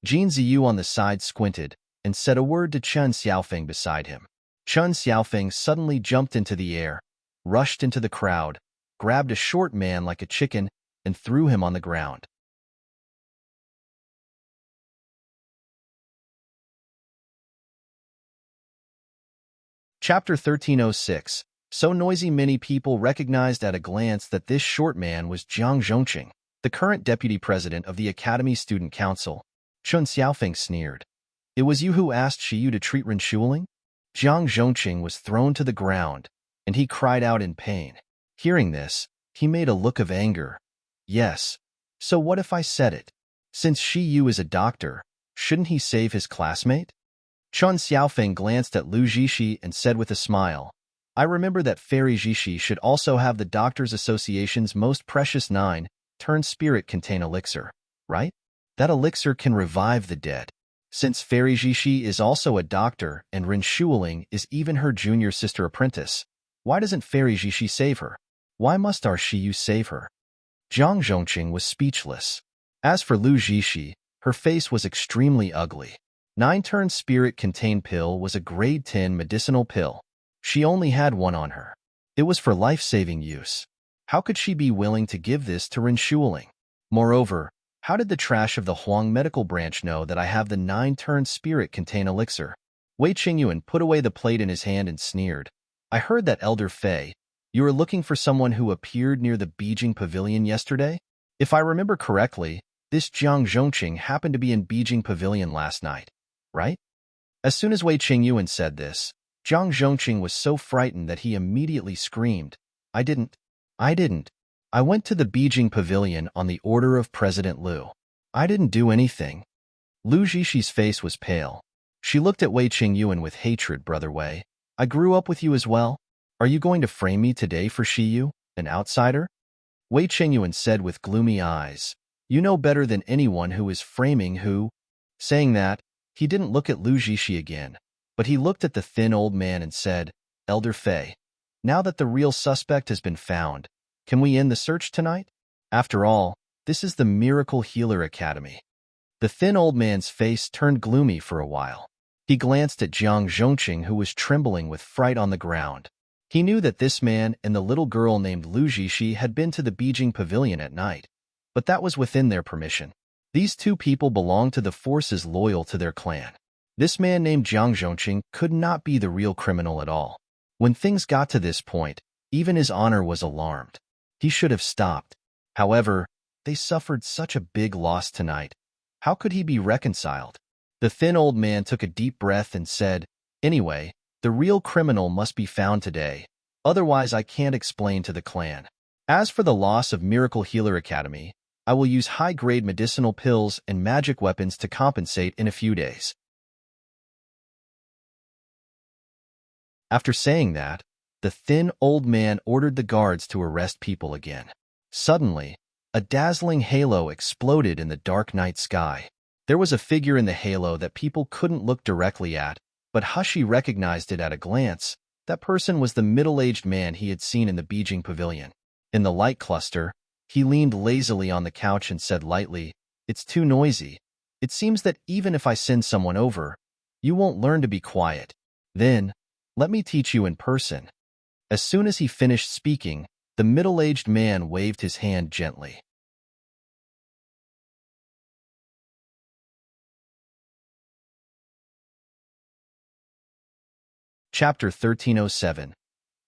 Jin Ziyu on the side squinted and said a word to Chen Xiaofeng beside him. Chen Xiaofeng suddenly jumped into the air, rushed into the crowd, grabbed a short man like a chicken, and threw him on the ground. Chapter 1306. So noisy many people recognized at a glance that this short man was Jiang Zhongqing, the current deputy president of the Academy Student Council. Chen Xiaofeng sneered. "It was you who asked Shiyu to treat Renshuling?" Jiang Zhongqing was thrown to the ground, and he cried out in pain. Hearing this, he made a look of anger. "Yes. So what if I said it? Since Shiyu is a doctor, shouldn't he save his classmate?" Chen Xiaofeng glanced at Lu Zhishi and said with a smile, "I remember that Fairy Zhishi should also have the Doctors Association's most precious 9-turn-spirit contain elixir, right? That elixir can revive the dead. Since Fairy Zhishi is also a doctor and Renshuling is even her junior sister apprentice, why doesn't Fairy Zhishi save her? Why must our Shiyu save her?" Jiang Zhongqing was speechless. As for Lu Zhishi, her face was extremely ugly. 9-turn-spirit contain pill was a grade 10 medicinal pill. She only had one on her. It was for life-saving use. How could she be willing to give this to Renshuling? Moreover, how did the trash of the Huang medical branch know that I have the 9-turn-spirit contain elixir? Wei Qingyuan put away the plate in his hand and sneered. "I heard that, Elder Fei. You were looking for someone who appeared near the Beijing Pavilion yesterday? If I remember correctly, this Jiang Zhongqing happened to be in Beijing Pavilion last night, right?" As soon as Wei Qingyuan said this, Jiang Zhongqing was so frightened that he immediately screamed, I didn't. I went to the Beijing Pavilion on the order of President Liu. I didn't do anything." Lu Zhishi's face was pale. She looked at Wei Qingyuan with hatred. "Brother Wei, I grew up with you as well. Are you going to frame me today for Shiyu, an outsider?" Wei Qingyuan said with gloomy eyes, "You know better than anyone who is framing who." Saying that, he didn't look at Lu Zhishi again, but he looked at the thin old man and said, "Elder Fei, now that the real suspect has been found, can we end the search tonight? After all, this is the Miracle Healer Academy." The thin old man's face turned gloomy for a while. He glanced at Jiang Zhongqing, who was trembling with fright on the ground. He knew that this man and the little girl named Lu Zhishi had been to the Beijing Pavilion at night, but that was within their permission. These two people belonged to the forces loyal to their clan. This man named Jiang Zhongqing could not be the real criminal at all. When things got to this point, even his honor was alarmed. He should have stopped. However, they suffered such a big loss tonight. How could he be reconciled? The thin old man took a deep breath and said, "Anyway, the real criminal must be found today. Otherwise, I can't explain to the clan. As for the loss of Miracle Healer Academy, I will use high-grade medicinal pills and magic weapons to compensate in a few days." After saying that, the thin old man ordered the guards to arrest people again. Suddenly, a dazzling halo exploded in the dark night sky. There was a figure in the halo that people couldn't look directly at, but Hushi recognized it at a glance. That person was the middle-aged man he had seen in the Beijing Pavilion. In the light cluster, he leaned lazily on the couch and said lightly, "It's too noisy. It seems that even if I send someone over, you won't learn to be quiet. Then, let me teach you in person." As soon as he finished speaking, the middle-aged man waved his hand gently. Chapter 1307.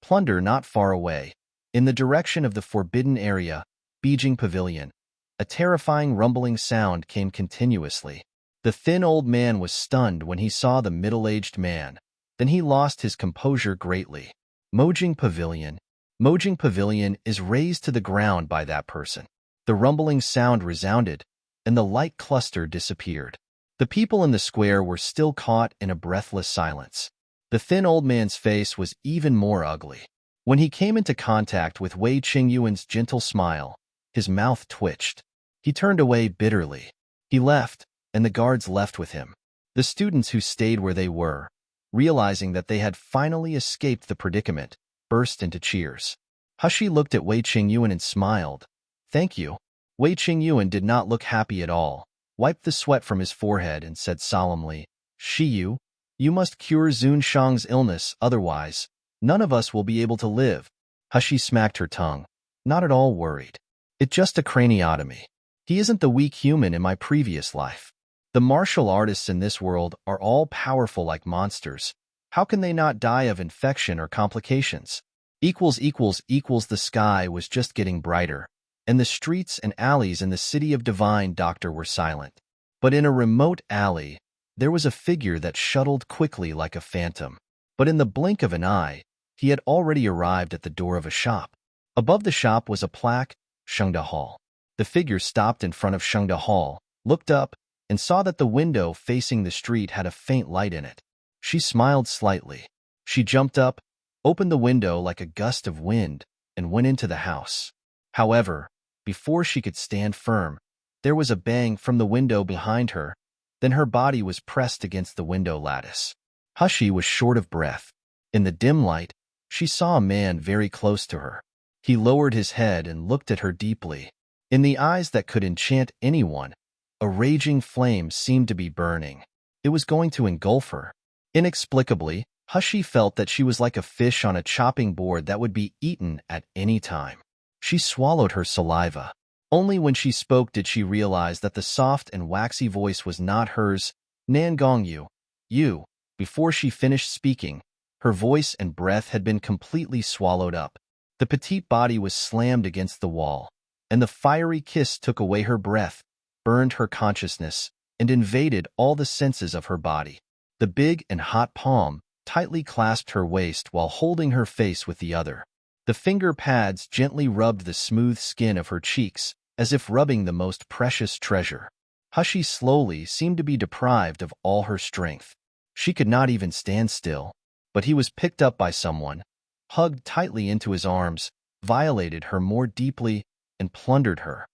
Plunder not far away. In the direction of the forbidden area, Beijing Pavilion, a terrifying rumbling sound came continuously. The thin old man was stunned when he saw the middle-aged man. Then he lost his composure greatly. Mojing Pavilion is razed to the ground by that person. The rumbling sound resounded, and the light cluster disappeared. The people in the square were still caught in a breathless silence. The thin old man's face was even more ugly. When he came into contact with Wei Qingyuan's gentle smile, his mouth twitched. He turned away bitterly. He left, and the guards left with him. The students who stayed where they were, realizing that they had finally escaped the predicament, burst into cheers. Hushi looked at Wei Qingyuan and smiled. "Thank you." Wei Qingyuan did not look happy at all, wiped the sweat from his forehead and said solemnly, "Shiyu, you must cure Zun Shang's illness, otherwise, none of us will be able to live." Hushi smacked her tongue, not at all worried. "It's just a craniotomy. He isn't the weak human in my previous life. The martial artists in this world are all powerful like monsters. How can they not die of infection or complications?" The sky was just getting brighter, and the streets and alleys in the city of Divine Doctor were silent. But in a remote alley, there was a figure that shuttled quickly like a phantom. But in the blink of an eye, he had already arrived at the door of a shop. Above the shop was a plaque, Shengda Hall. The figure stopped in front of Shengda Hall, looked up, and saw that the window facing the street had a faint light in it. She smiled slightly. She jumped up, opened the window like a gust of wind, and went into the house. However, before she could stand firm, there was a bang from the window behind her, then her body was pressed against the window lattice. Hushi was short of breath. In the dim light, she saw a man very close to her. He lowered his head and looked at her deeply. In the eyes that could enchant anyone, a raging flame seemed to be burning. It was going to engulf her. Inexplicably, Hushi felt that she was like a fish on a chopping board that would be eaten at any time. She swallowed her saliva. Only when she spoke did she realize that the soft and waxy voice was not hers. "Nangongyu, you." Before she finished speaking, her voice and breath had been completely swallowed up. The petite body was slammed against the wall, and the fiery kiss took away her breath, burned her consciousness, and invaded all the senses of her body. The big and hot palm tightly clasped her waist while holding her face with the other. The finger pads gently rubbed the smooth skin of her cheeks, as if rubbing the most precious treasure. Hushi slowly seemed to be deprived of all her strength. She could not even stand still, but he was picked up by someone, hugged tightly into his arms, violated her more deeply, and plundered her.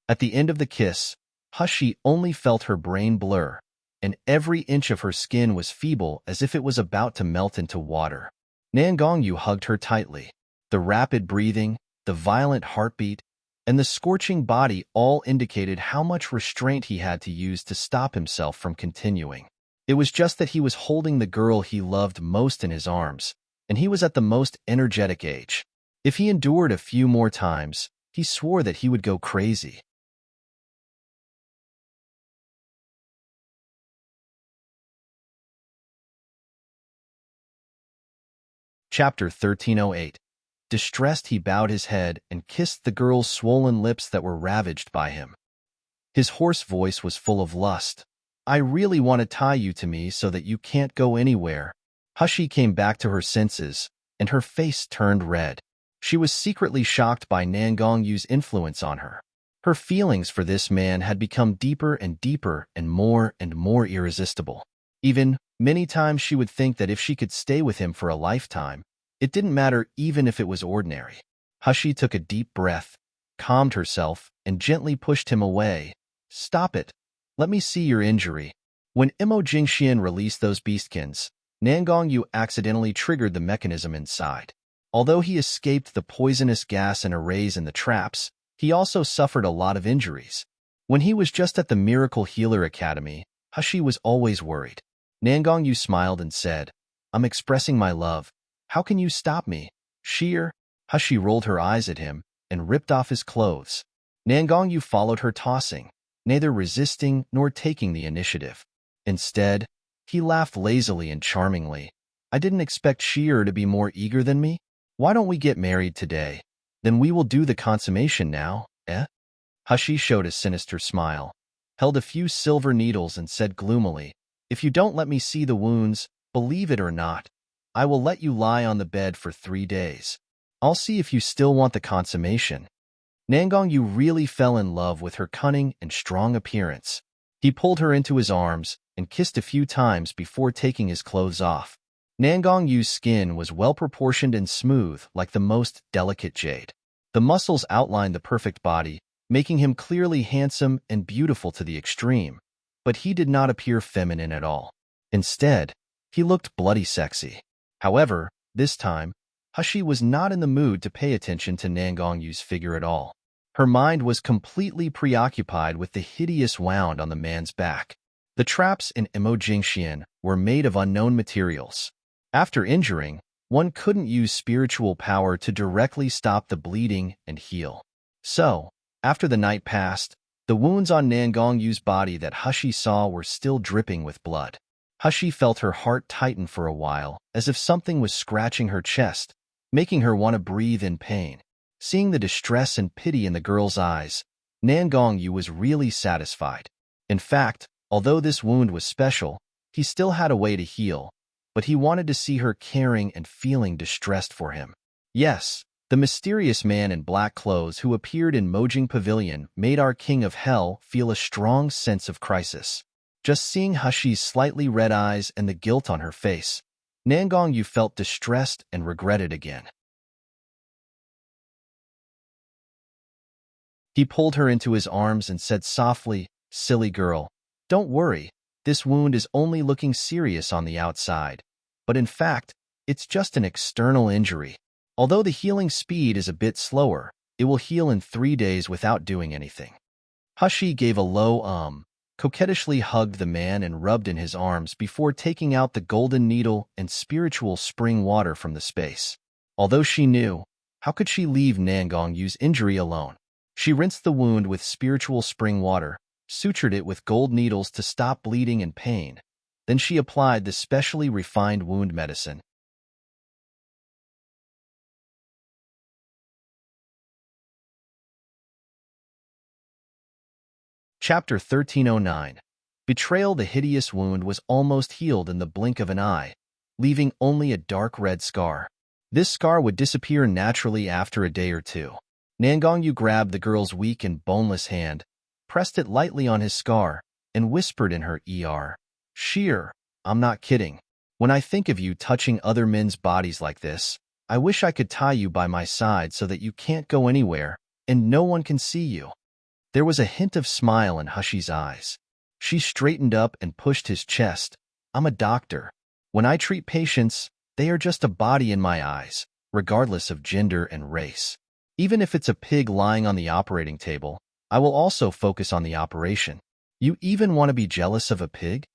At the end of the kiss, Hushi only felt her brain blur, and every inch of her skin was feeble as if it was about to melt into water. Nangongyu hugged her tightly. The rapid breathing, the violent heartbeat, and the scorching body all indicated how much restraint he had to use to stop himself from continuing. It was just that he was holding the girl he loved most in his arms, and he was at the most energetic age. If he endured a few more times, he swore that he would go crazy. Chapter 1308. Distressed, he bowed his head and kissed the girl's swollen lips that were ravaged by him. His hoarse voice was full of lust. "I really want to tie you to me so that you can't go anywhere." Hushi came back to her senses, and her face turned red. She was secretly shocked by Nangongyu's influence on her. Her feelings for this man had become deeper and deeper and more irresistible. Even many times she would think that if she could stay with him for a lifetime, it didn't matter even if it was ordinary. Hushi took a deep breath, calmed herself, and gently pushed him away. "Stop it. Let me see your injury." When Imo Jingxian released those beastkins, Nangongyu accidentally triggered the mechanism inside. Although he escaped the poisonous gas and arrays in the traps, he also suffered a lot of injuries. When he was just at the Miracle Healer Academy, Hushi was always worried. Nangongyu smiled and said, "I'm expressing my love. How can you stop me?" "Sheer." Hushi rolled her eyes at him and ripped off his clothes. Nangongyu followed her, tossing, neither resisting nor taking the initiative. Instead, he laughed lazily and charmingly. "I didn't expect Sheer to be more eager than me. Why don't we get married today? Then we will do the consummation now, eh?" Hushi showed a sinister smile, held a few silver needles and said gloomily, "If you don't let me see the wounds, believe it or not, I will let you lie on the bed for 3 days. I'll see if you still want the consummation." Nangongyu really fell in love with her cunning and strong appearance. He pulled her into his arms, and kissed a few times before taking his clothes off. Nangong Yu's skin was well-proportioned and smooth, like the most delicate jade. The muscles outlined the perfect body, making him clearly handsome and beautiful to the extreme, but he did not appear feminine at all. Instead, he looked bloody sexy. However, this time, Hushi was not in the mood to pay attention to Nangong Yu's figure at all. Her mind was completely preoccupied with the hideous wound on the man's back. The traps in Immerse were made of unknown materials. After injuring, one couldn't use spiritual power to directly stop the bleeding and heal. So, after the night passed, the wounds on Nangong Yu's body that Hushi saw were still dripping with blood. Hushi felt her heart tighten for a while, as if something was scratching her chest, making her want to breathe in pain. Seeing the distress and pity in the girl's eyes, Nangong Yu was really satisfied. In fact, although this wound was special, he still had a way to heal, but he wanted to see her caring and feeling distressed for him. Yes, the mysterious man in black clothes who appeared in Mojing Pavilion made our King of Hell feel a strong sense of crisis. Just seeing Hushi's slightly red eyes and the guilt on her face, Nangong Yu felt distressed and regretted again. He pulled her into his arms and said softly, "Silly girl, don't worry, this wound is only looking serious on the outside, but in fact, it's just an external injury. Although the healing speed is a bit slower, it will heal in 3 days without doing anything." Hushi gave a low coquettishly hugged the man and rubbed in his arms before taking out the golden needle and spiritual spring water from the space. Although she knew, how could she leave Nangong Yu's injury alone? She rinsed the wound with spiritual spring water, sutured it with gold needles to stop bleeding and pain. Then she applied the specially refined wound medicine. Chapter 1309. Betrayal. The hideous wound was almost healed in the blink of an eye, leaving only a dark red scar. This scar would disappear naturally after a day or two. Nangong Yu grabbed the girl's weak and boneless hand, pressed it lightly on his scar, and whispered in her ear, "Sheer, I'm not kidding. When I think of you touching other men's bodies like this, I wish I could tie you by my side so that you can't go anywhere, and no one can see you." There was a hint of smile in Hushi's eyes. She straightened up and pushed his chest. "I'm a doctor. When I treat patients, they are just a body in my eyes, regardless of gender and race. Even if it's a pig lying on the operating table, I will also focus on the operation. You even want to be jealous of a pig?"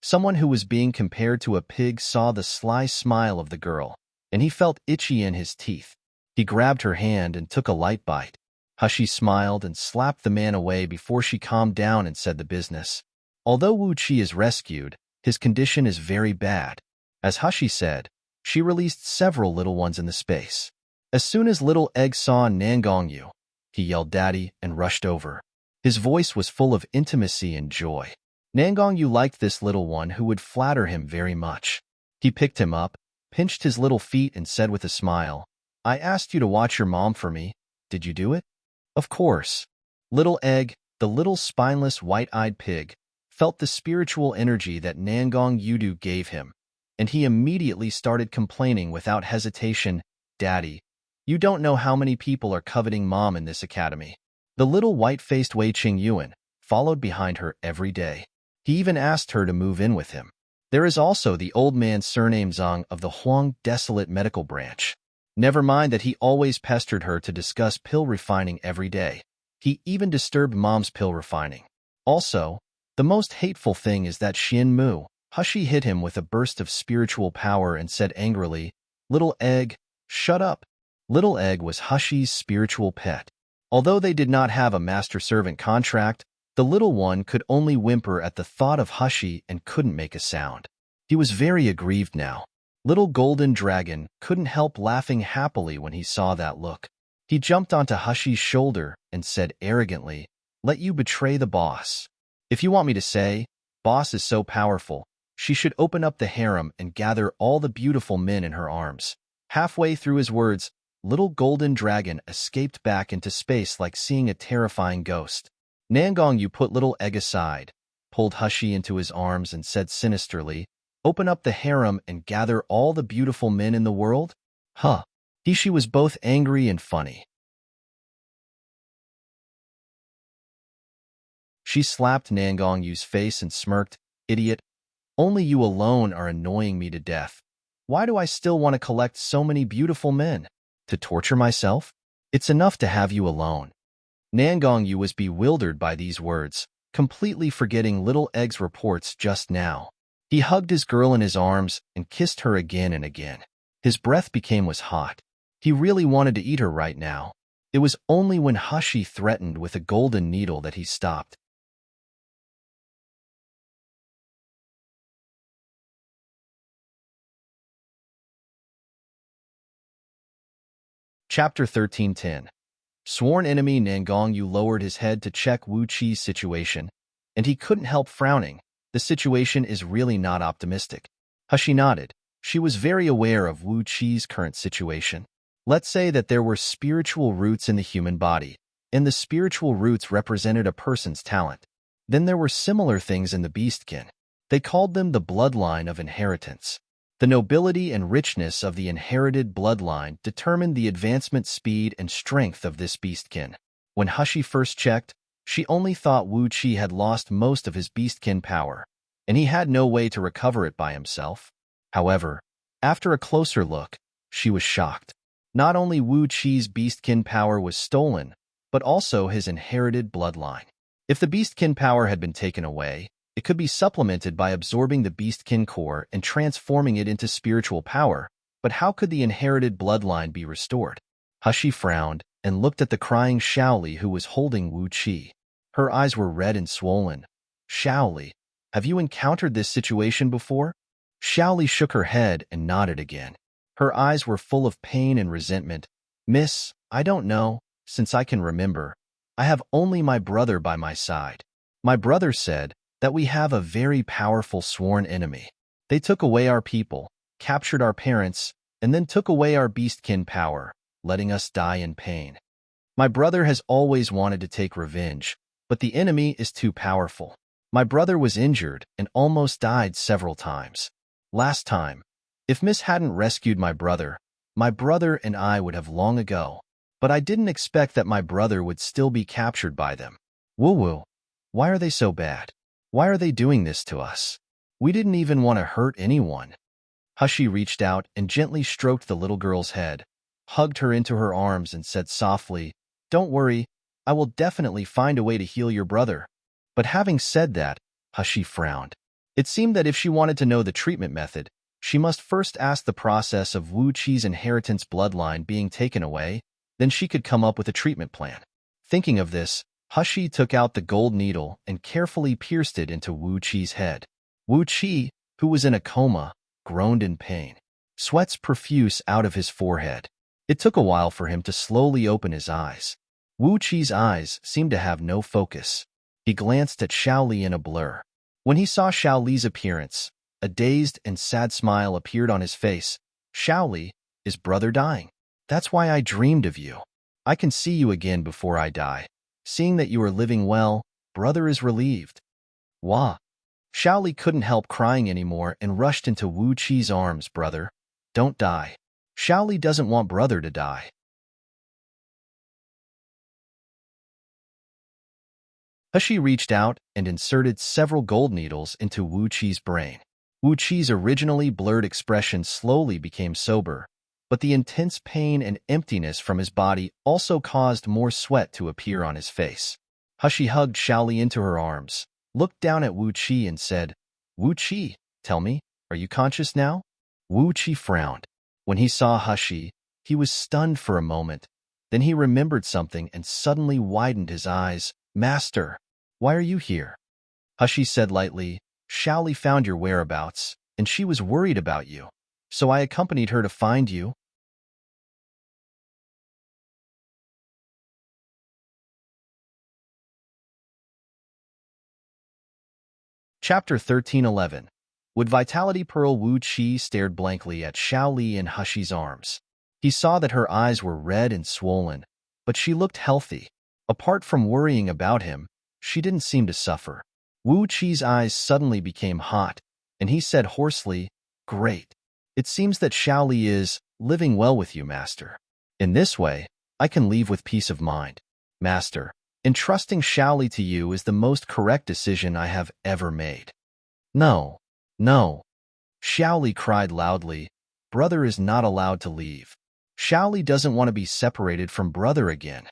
Someone who was being compared to a pig saw the sly smile of the girl, and he felt itchy in his teeth. He grabbed her hand and took a light bite. Hushi smiled and slapped the man away before she calmed down and said the business. "Although Wu Qi is rescued, his condition is very bad." As Hushi said, she released several little ones in the space. As soon as Little Egg saw Nangong Yu, he yelled "Daddy" and rushed over. His voice was full of intimacy and joy. Nangong Yu liked this little one who would flatter him very much. He picked him up, pinched his little feet and said with a smile, "I asked you to watch your mom for me. Did you do it?" "Of course." Little Egg, the little spineless white-eyed pig, felt the spiritual energy that Nangong Yudu gave him, and he immediately started complaining without hesitation, "Daddy, you don't know how many people are coveting Mom in this academy." The little white-faced Wei Qing Yuan followed behind her every day. He even asked her to move in with him. There is also the old man surnamed Zhang of the Huang Desolate Medical Branch. Never mind that he always pestered her to discuss pill refining every day. He even disturbed Mom's pill refining. Also, the most hateful thing is that Xin Mu. Hushi hit him with a burst of spiritual power and said angrily, "Little Egg, shut up." Little Egg was Hushi's spiritual pet. Although they did not have a master-servant contract, the little one could only whimper at the thought of Hushi and couldn't make a sound. He was very aggrieved now. Little Golden Dragon couldn't help laughing happily when he saw that look. He jumped onto Hushi's shoulder and said arrogantly, "Let you betray the boss. If you want me to say, boss is so powerful, she should open up the harem and gather all the beautiful men in her arms." Halfway through his words, Little Golden Dragon escaped back into space like seeing a terrifying ghost. Nangong Yu put Little Egg aside, pulled Hushi into his arms and said sinisterly, "Open up the harem and gather all the beautiful men in the world?" Huh. Hishi was both angry and funny. She slapped Nangong face and smirked, "Idiot. Only you alone are annoying me to death. Why do I still want to collect so many beautiful men? To torture myself? It's enough to have you alone." Nangong was bewildered by these words, completely forgetting Little Egg's reports just now. He hugged his girl in his arms and kissed her again and again. His breath was hot. He really wanted to eat her right now. It was only when Hushi threatened with a golden needle that he stopped. Chapter 13:10. Sworn enemy Nangong lowered his head to check Wu Qi's situation, and he couldn't help frowning. The situation is really not optimistic. Hushi nodded. She was very aware of Wu Qi's current situation. Let's say that there were spiritual roots in the human body, and the spiritual roots represented a person's talent. Then there were similar things in the beastkin. They called them the bloodline of inheritance. The nobility and richness of the inherited bloodline determined the advancement speed and strength of this beastkin. When Hushi first checked, she only thought Wu Qi had lost most of his beastkin power, and he had no way to recover it by himself. However, after a closer look, she was shocked. Not only Wu Qi's beastkin power was stolen, but also his inherited bloodline. If the beastkin power had been taken away, it could be supplemented by absorbing the beastkin core and transforming it into spiritual power, but how could the inherited bloodline be restored? Hushi frowned and looked at the crying Shaoli who was holding Wu Qi. Her eyes were red and swollen. "Shaoli, have you encountered this situation before?" Shaoli shook her head and nodded again. Her eyes were full of pain and resentment. "Miss, I don't know, since I can remember. I have only my brother by my side. My brother said that we have a very powerful sworn enemy. They took away our people, captured our parents, and then took away our beastkin power, letting us die in pain. My brother has always wanted to take revenge, but the enemy is too powerful. My brother was injured and almost died several times. Last time, if Miss hadn't rescued my brother and I would have long ago. But I didn't expect that my brother would still be captured by them. Woo-woo, why are they so bad? Why are they doing this to us? We didn't even want to hurt anyone." Hushi reached out and gently stroked the little girl's head, hugged her into her arms and said softly, "Don't worry, I will definitely find a way to heal your brother." But having said that, Hushi frowned. It seemed that if she wanted to know the treatment method, she must first ask the process of Wu Qi's inheritance bloodline being taken away, then she could come up with a treatment plan. Thinking of this, Hushi took out the gold needle and carefully pierced it into Wu Qi's head. Wu Qi, who was in a coma, groaned in pain. Sweats profuse out of his forehead. It took a while for him to slowly open his eyes. Wu Qi's eyes seemed to have no focus. He glanced at Shaoli in a blur. When he saw Shaoli's appearance, a dazed and sad smile appeared on his face. "Shaoli, is brother dying? That's why I dreamed of you. I can see you again before I die. Seeing that you are living well, brother is relieved." Wah! Shaoli couldn't help crying anymore and rushed into Wu Qi's arms. "Brother, don't die. Shaoli doesn't want brother to die." Hushi reached out and inserted several gold needles into Wu Qi's brain. Wu Qi's originally blurred expression slowly became sober, but the intense pain and emptiness from his body also caused more sweat to appear on his face. Hushi hugged Shaoli into her arms, looked down at Wu Qi and said, "Wu Qi, tell me, are you conscious now?" Wu Qi frowned. When he saw Hushi, he was stunned for a moment. Then he remembered something and suddenly widened his eyes. "Master, why are you here?" Hushi said lightly, "Shaoli found your whereabouts, and she was worried about you, so I accompanied her to find you." Chapter 13:11. Would Vitality Pearl Wu Qi stared blankly at Shaoli in Hushi's arms. He saw that her eyes were red and swollen, but she looked healthy. Apart from worrying about him, she didn't seem to suffer. Wu Qi's eyes suddenly became hot, and he said hoarsely, "Great. It seems that Shaoli is living well with you, Master. In this way, I can leave with peace of mind. Master, entrusting Shaoli to you is the most correct decision I have ever made." "No, no," Shaoli cried loudly. "Brother is not allowed to leave. Shaoli doesn't want to be separated from brother again."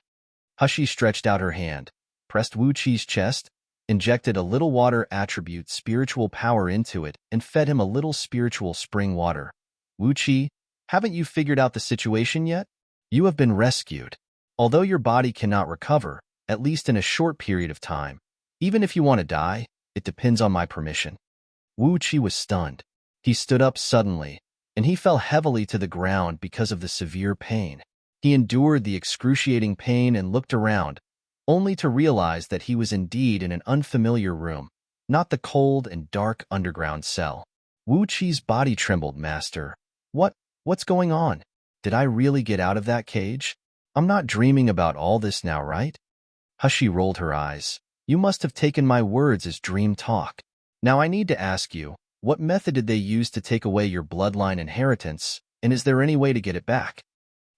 Hushi stretched out her hand, pressed Wu Qi's chest, injected a little water attribute spiritual power into it, and fed him a little spiritual spring water. "Wu Qi, haven't you figured out the situation yet? You have been rescued. Although your body cannot recover, at least in a short period of time, even if you want to die, it depends on my permission." Wu Qi was stunned. He stood up suddenly, and he fell heavily to the ground because of the severe pain. He endured the excruciating pain and looked around, only to realize that he was indeed in an unfamiliar room, not the cold and dark underground cell. Wu Qi's body trembled. "Master, what's going on? Did I really get out of that cage? I'm not dreaming about all this now, right?" Hushi rolled her eyes. "You must have taken my words as dream talk. Now I need to ask you, what method did they use to take away your bloodline inheritance, and is there any way to get it back?"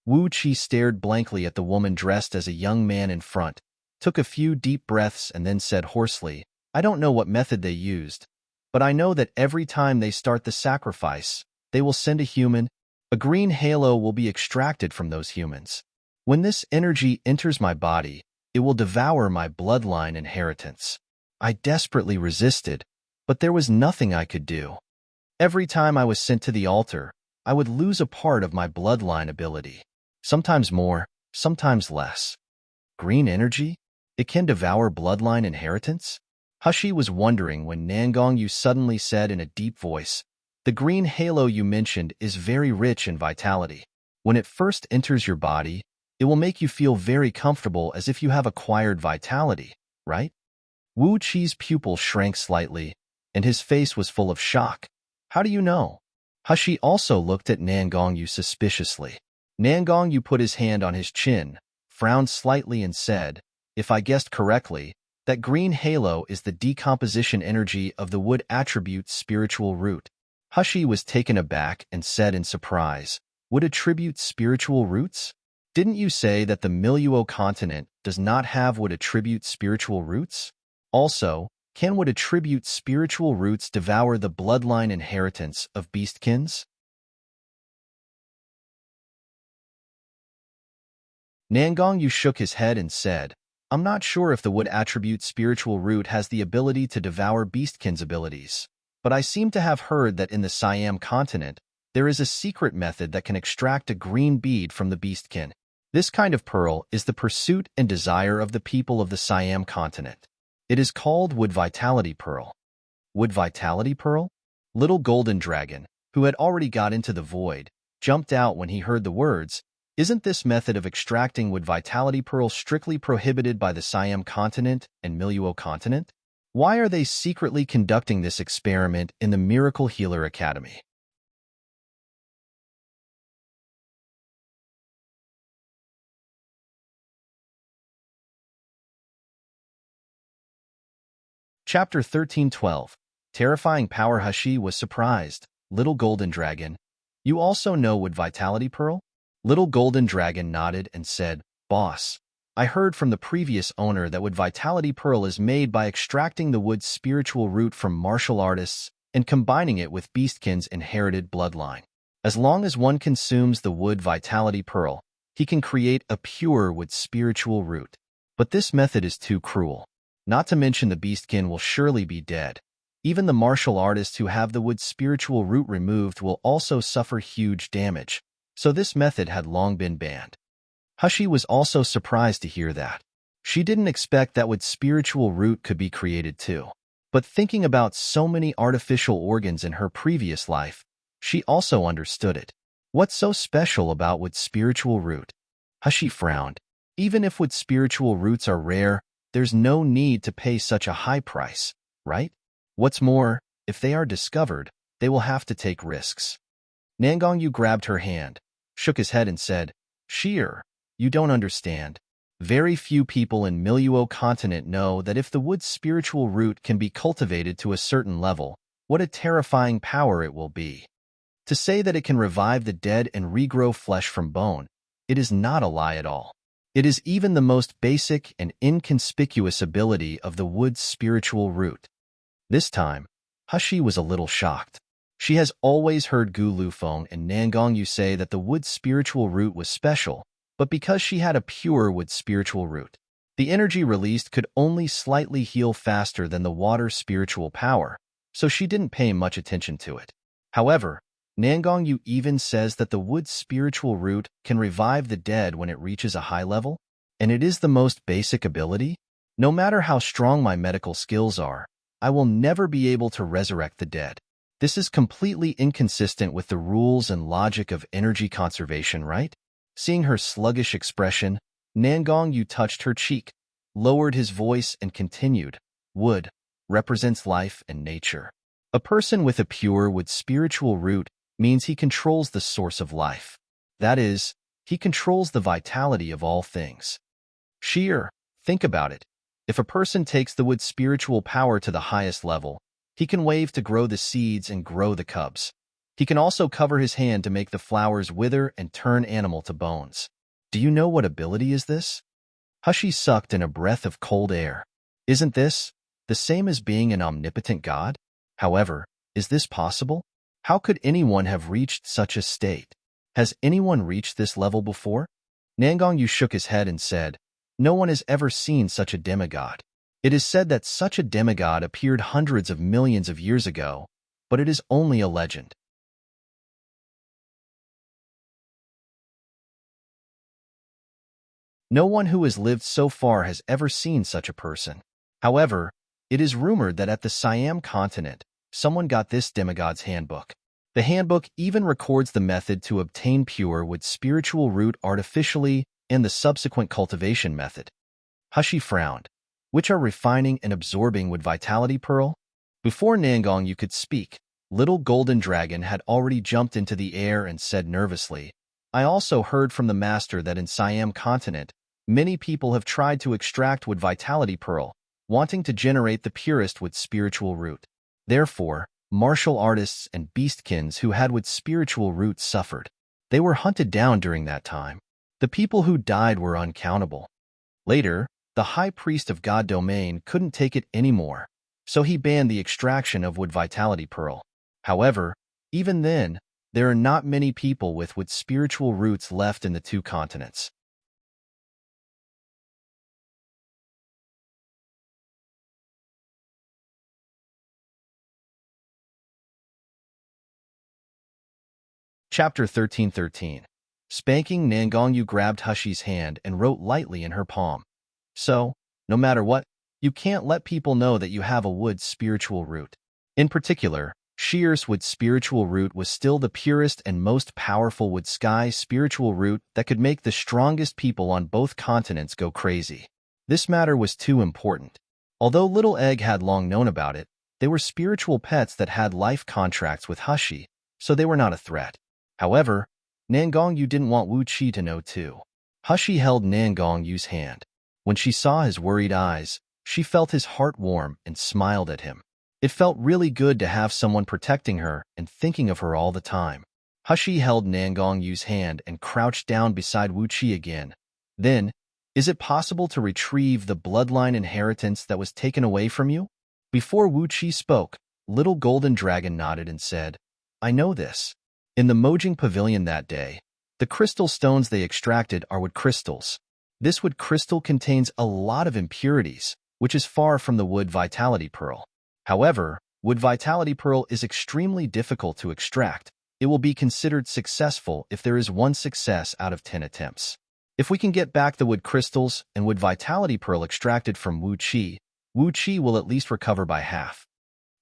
Wu Qi stared blankly at the woman dressed as a young man in front, took a few deep breaths, and then said hoarsely, "I don't know what method they used, but I know that every time they start the sacrifice, they will send a human. A green halo will be extracted from those humans. When this energy enters my body, it will devour my bloodline inheritance." I desperately resisted, but there was nothing I could do. Every time I was sent to the altar, I would lose a part of my bloodline ability. Sometimes more, sometimes less. Green energy? It can devour bloodline inheritance? Hushi was wondering when Nangongyu suddenly said in a deep voice, "The green halo you mentioned is very rich in vitality. When it first enters your body, it will make you feel very comfortable as if you have acquired vitality, right?" Wu Qi's pupil shrank slightly, and his face was full of shock. "How do you know?" Hushi also looked at Nangongyu suspiciously. Nangongyu put his hand on his chin, frowned slightly, and said, "If I guessed correctly, that green halo is the decomposition energy of the wood attribute spiritual root." Hushi was taken aback and said in surprise, "Wood attribute spiritual roots? Didn't you say that the Miluo continent does not have wood attribute spiritual roots? Also, can wood attribute spiritual roots devour the bloodline inheritance of beastkins?" Nangongyu shook his head and said, "I'm not sure if the wood attribute spiritual root has the ability to devour beastkins' abilities, but I seem to have heard that in the Siam continent, there is a secret method that can extract a green bead from the beastkin. This kind of pearl is the pursuit and desire of the people of the Siam continent. It is called Wood Vitality Pearl." Wood Vitality Pearl? Little Golden Dragon, who had already got into the void, jumped out when he heard the words. Isn't this method of extracting Wood Vitality Pearl strictly prohibited by the Siam continent and Miluo continent? Why are they secretly conducting this experiment in the Miracle Healer Academy? Chapter 1312. Terrifying Power. Hushi was surprised. "Little Golden Dragon, you also know Wood Vitality Pearl?" Little Golden Dragon nodded and said, "Boss, I heard from the previous owner that Wood Vitality Pearl is made by extracting the wood's spiritual root from martial artists and combining it with Beastkin's inherited bloodline. As long as one consumes the Wood Vitality Pearl, he can create a pure wood spiritual root. But this method is too cruel. Not to mention the Beastkin will surely be dead. Even the martial artists who have the wood spiritual root removed will also suffer huge damage. So this method had long been banned." Hushi was also surprised to hear that. She didn't expect that wood spiritual root could be created too. But thinking about so many artificial organs in her previous life, she also understood it. What's so special about wood spiritual root? Hushi frowned. Even if wood spiritual roots are rare, there's no need to pay such a high price, right? What's more, if they are discovered, they will have to take risks. Nangongyu grabbed her hand, shook his head and said, "Sheer, you don't understand. Very few people in Miluo continent know that if the wood's spiritual root can be cultivated to a certain level, what a terrifying power it will be. To say that it can revive the dead and regrow flesh from bone, it is not a lie at all. It is even the most basic and inconspicuous ability of the wood's spiritual root. This time, Hushi was a little shocked. She has always heard Gu Lufeng and Nangongyu say that the wood's spiritual root was special, but because she had a pure wood spiritual root, the energy released could only slightly heal faster than the water's spiritual power, so she didn't pay much attention to it. However, Nangongyu even says that the wood's spiritual root can revive the dead when it reaches a high level, and it is the most basic ability. No matter how strong my medical skills are, I will never be able to resurrect the dead. This is completely inconsistent with the rules and logic of energy conservation, right? Seeing her sluggish expression, Nangongyu touched her cheek, lowered his voice, and continued, "Wood represents life and nature. A person with a pure wood spiritual root means he controls the source of life. That is, he controls the vitality of all things. Sheer, think about it. If a person takes the wood spiritual power to the highest level, he can wave to grow the seeds and grow the cubs. He can also cover his hand to make the flowers wither and turn animal to bones. Do you know what ability is this?" Hushi sucked in a breath of cold air. Isn't this the same as being an omnipotent god? However, is this possible? How could anyone have reached such a state? Has anyone reached this level before? Nangongyu shook his head and said, "No one has ever seen such a demigod. It is said that such a demigod appeared hundreds of millions of years ago, but it is only a legend. No one who has lived so far has ever seen such a person. However, it is rumored that at the Siam continent, someone got this demigod's handbook. The handbook even records the method to obtain pure wood spiritual root artificially and the subsequent cultivation method." Hushi frowned. "Which are refining and absorbing wood vitality pearl?" Before Nangongyu could speak, little golden dragon had already jumped into the air and said nervously, "I also heard from the master that in Siam continent, many people have tried to extract wood vitality pearl, wanting to generate the purest wood spiritual root. Therefore, martial artists and beastkins who had wood spiritual roots suffered. They were hunted down during that time. The people who died were uncountable. Later, the high priest of God Domain couldn't take it anymore, so he banned the extraction of wood vitality pearl. However, even then, there are not many people with wood spiritual roots left in the two continents." Chapter 13:13. Spanking. Nangongyu grabbed Hushi's hand and wrote lightly in her palm. "So, no matter what, you can't let people know that you have a wood spiritual root." In particular, Sheer's wood spiritual root was still the purest and most powerful wood sky spiritual root that could make the strongest people on both continents go crazy. This matter was too important. Although Little Egg had long known about it, they were spiritual pets that had life contracts with Hushi, so they were not a threat. However, Nangongyu didn't want Wu Qi to know too. Hushi held Nangongyu's hand. When she saw his worried eyes, she felt his heart warm and smiled at him. It felt really good to have someone protecting her and thinking of her all the time. Hushi held Nangongyu's hand and crouched down beside Wu Qi again. Then, "Is it possible to retrieve the bloodline inheritance that was taken away from you?" Before Wu Qi spoke, Little Golden Dragon nodded and said, "I know this. In the Mojing Pavilion that day, the crystal stones they extracted are wood crystals. This wood crystal contains a lot of impurities, which is far from the wood vitality pearl. However, wood vitality pearl is extremely difficult to extract. It will be considered successful if there is one success out of 10 attempts. If we can get back the wood crystals and wood vitality pearl extracted from Wu Qi will at least recover by half."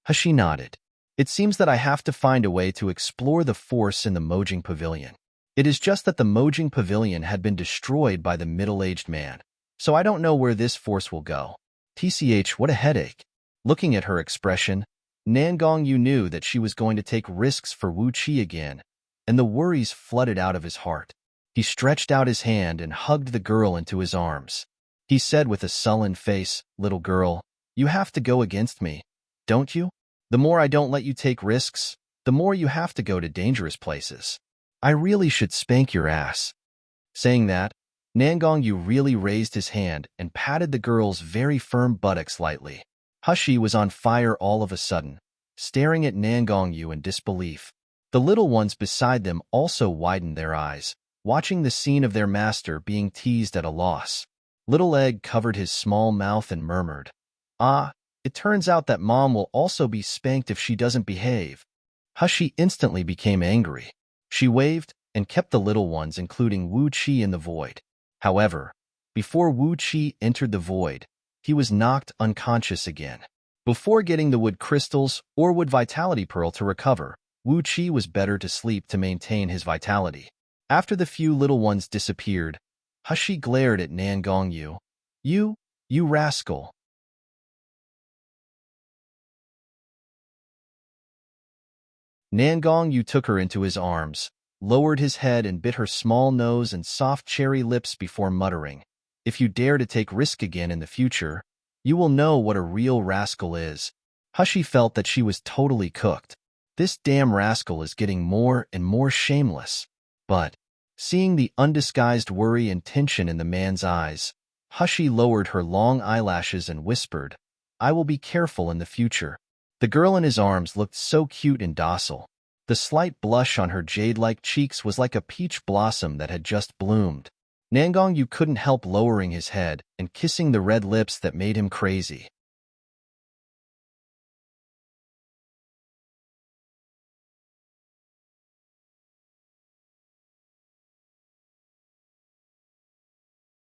Hushi nodded. "It seems that I have to find a way to explore the force in the Mojing Pavilion. It is just that the Mojing Pavilion had been destroyed by the middle-aged man, so I don't know where this force will go. TCH, what a headache." Looking at her expression, Nangongyu knew that she was going to take risks for Wu Qi again, and the worries flooded out of his heart. He stretched out his hand and hugged the girl into his arms. He said with a sullen face, "Little girl, you have to go against me, don't you? The more I don't let you take risks, the more you have to go to dangerous places. I really should spank your ass." Saying that, Nangongyu really raised his hand and patted the girl's very firm buttocks lightly. Hushi was on fire all of a sudden, staring at Nangongyu in disbelief. The little ones beside them also widened their eyes, watching the scene of their master being teased at a loss. Little Egg covered his small mouth and murmured, "Ah, it turns out that Mom will also be spanked if she doesn't behave." Hushi instantly became angry. She waved and kept the little ones, including Wu Qi, in the void. However, before Wu Qi entered the void, he was knocked unconscious again. Before getting the wood crystals or wood vitality pearl to recover, Wu Qi was better to sleep to maintain his vitality. After the few little ones disappeared, Hushi glared at Nangongyu. You rascal." Nangongyu took her into his arms, lowered his head and bit her small nose and soft cherry lips before muttering, "If you dare to take risk again in the future, you will know what a real rascal is." Hushi felt that she was totally cooked. This damn rascal is getting more and more shameless. But, seeing the undisguised worry and tension in the man's eyes, Hushi lowered her long eyelashes and whispered, "I will be careful in the future." The girl in his arms looked so cute and docile. The slight blush on her jade-like cheeks was like a peach blossom that had just bloomed. Nangongyu couldn't help lowering his head and kissing the red lips that made him crazy.